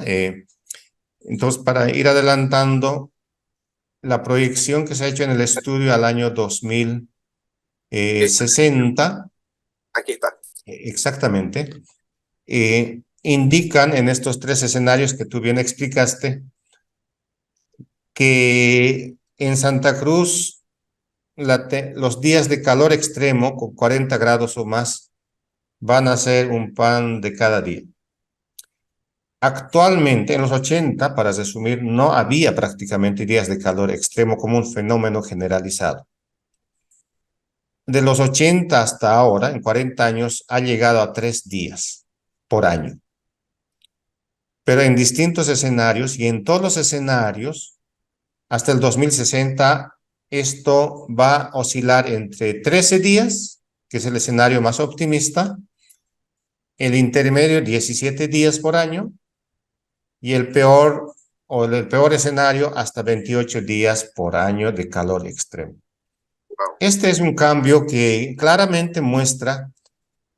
Entonces, para ir adelantando, la proyección que se ha hecho en el estudio al año 2060, Aquí está. exactamente, indican en estos 3 escenarios que tú bien explicaste que en Santa Cruz los días de calor extremo con 40 grados o más van a ser un pan de cada día. Actualmente, en los 80, para resumir, no había prácticamente días de calor extremo como un fenómeno generalizado. De los 80 hasta ahora, en 40 años, ha llegado a 3 días por año. Pero en distintos escenarios, y en todos los escenarios, hasta el 2060, esto va a oscilar entre 13 días, que es el escenario más optimista, el intermedio 17 días por año, y el peor escenario hasta 28 días por año de calor extremo. Wow. Este es un cambio que claramente muestra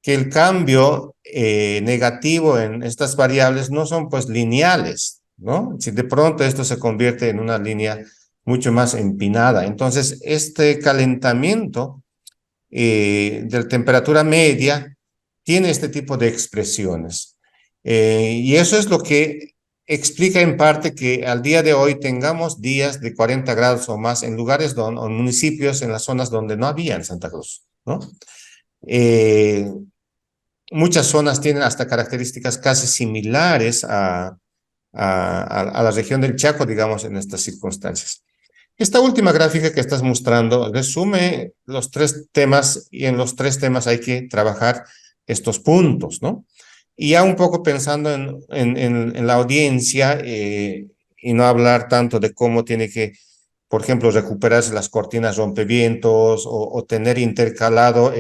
que el cambio negativo en estas variables no son pues lineales, ¿no? Si de pronto esto se convierte en una línea mucho más empinada. Entonces, este calentamiento de la temperatura media tiene este tipo de expresiones. Y eso es lo que explica en parte que al día de hoy tengamos días de 40 grados o más en lugares o municipios, en las zonas donde no había en Santa Cruz, ¿no? Muchas zonas tienen hasta características casi similares a la región del Chaco, digamos, en estas circunstancias. Esta última gráfica que estás mostrando resume los 3 temas y en los 3 temas hay que trabajar estos puntos, ¿no? Y ya un poco pensando en la audiencia y no hablar tanto de cómo tiene que, por ejemplo, recuperarse las cortinas rompevientos o tener intercalado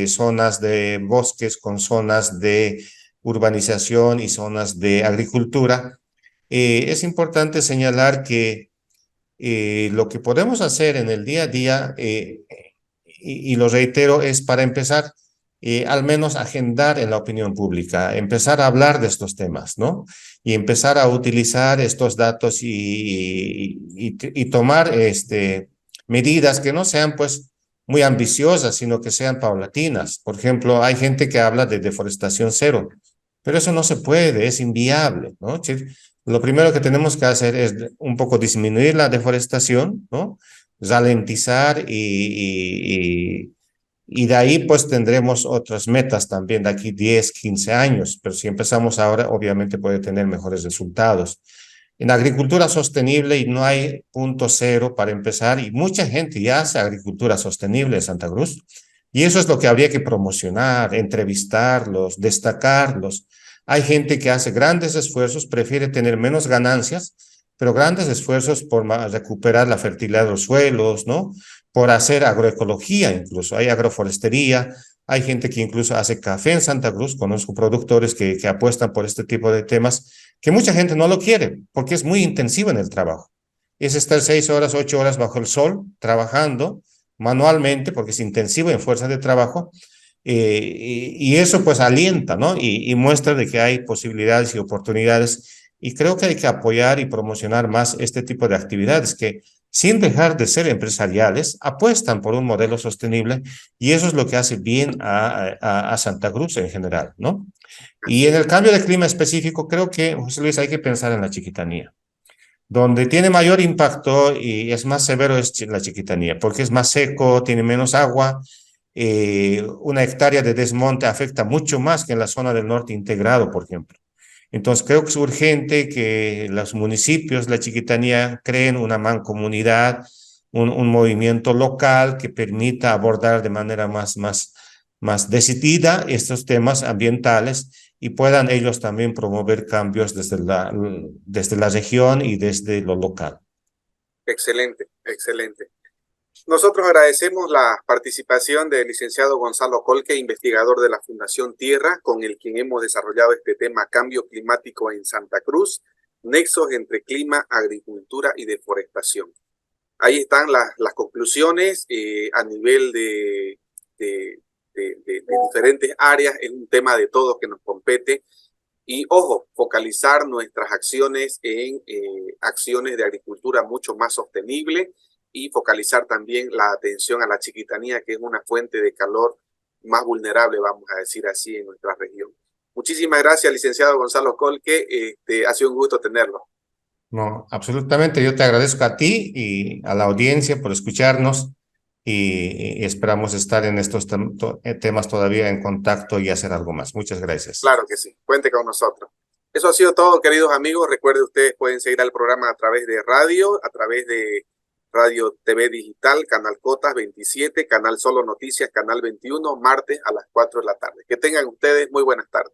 zonas de bosques con zonas de urbanización y zonas de agricultura. Es importante señalar que lo que podemos hacer en el día a día, y lo reitero, es para empezar, al menos agendar en la opinión pública, empezar a hablar de estos temas, ¿no? Y empezar a utilizar estos datos y tomar medidas que no sean, pues, muy ambiciosas, sino que sean paulatinas. Por ejemplo, hay gente que habla de deforestación cero, pero eso no se puede, es inviable, ¿no? Lo primero que tenemos que hacer es un poco disminuir la deforestación, ¿no? Ralentizar y de ahí pues tendremos otras metas también de aquí 10, 15 años, pero si empezamos ahora obviamente puede tener mejores resultados. En agricultura sostenible y no hay punto cero para empezar y mucha gente ya hace agricultura sostenible en Santa Cruz y eso es lo que habría que promocionar, entrevistarlos, destacarlos. Hay gente que hace grandes esfuerzos, prefiere tener menos ganancias, pero grandes esfuerzos por recuperar la fertilidad de los suelos, ¿no? Por hacer agroecología incluso. Hay agroforestería, hay gente que incluso hace café en Santa Cruz. Conozco productores que apuestan por este tipo de temas, que mucha gente no lo quiere, porque es muy intensivo en el trabajo. Es estar 6 horas, 8 horas bajo el sol, trabajando manualmente, porque es intensivo en fuerza de trabajo, y eso pues alienta, ¿no? Y muestra de que hay posibilidades y oportunidades y creo que hay que apoyar y promocionar más este tipo de actividades que sin dejar de ser empresariales apuestan por un modelo sostenible y eso es lo que hace bien a Santa Cruz en general, ¿no? Y en el cambio de clima específico creo que, José Luis, hay que pensar en la Chiquitanía. Donde tiene mayor impacto y es más severo es la Chiquitanía, porque es más seco, tiene menos agua. Una hectárea de desmonte afecta mucho más que en la zona del norte integrado, por ejemplo. Entonces, creo que es urgente que los municipios, la Chiquitanía, creen una mancomunidad, un movimiento local que permita abordar de manera más decidida estos temas ambientales y puedan ellos también promover cambios desde la región y desde lo local. Excelente, excelente. Nosotros agradecemos la participación del licenciado Gonzalo Colque, investigador de la Fundación Tierra, con el quien hemos desarrollado este tema Cambio Climático en Santa Cruz, nexos entre clima, agricultura y deforestación. Ahí están las conclusiones a nivel de diferentes áreas, es un tema de todos que nos compete. Y ojo, focalizar nuestras acciones en acciones de agricultura mucho más sostenible y focalizar también la atención a la chiquitanía, que es una fuente de calor más vulnerable, vamos a decir así, en nuestra región. Muchísimas gracias, licenciado Gonzalo Colque. Ha sido un gusto tenerlo. No, absolutamente. Yo te agradezco a ti y a la audiencia por escucharnos y esperamos estar en estos temas todavía en contacto y hacer algo más. Muchas gracias. Claro que sí. Cuente con nosotros. Eso ha sido todo, queridos amigos. Recuerden, ustedes pueden seguir al programa a través de radio, a través de Radio TV Digital, Canal Cotas 27, Canal Solo Noticias, Canal 21, martes a las 4 de la tarde. Que tengan ustedes muy buenas tardes.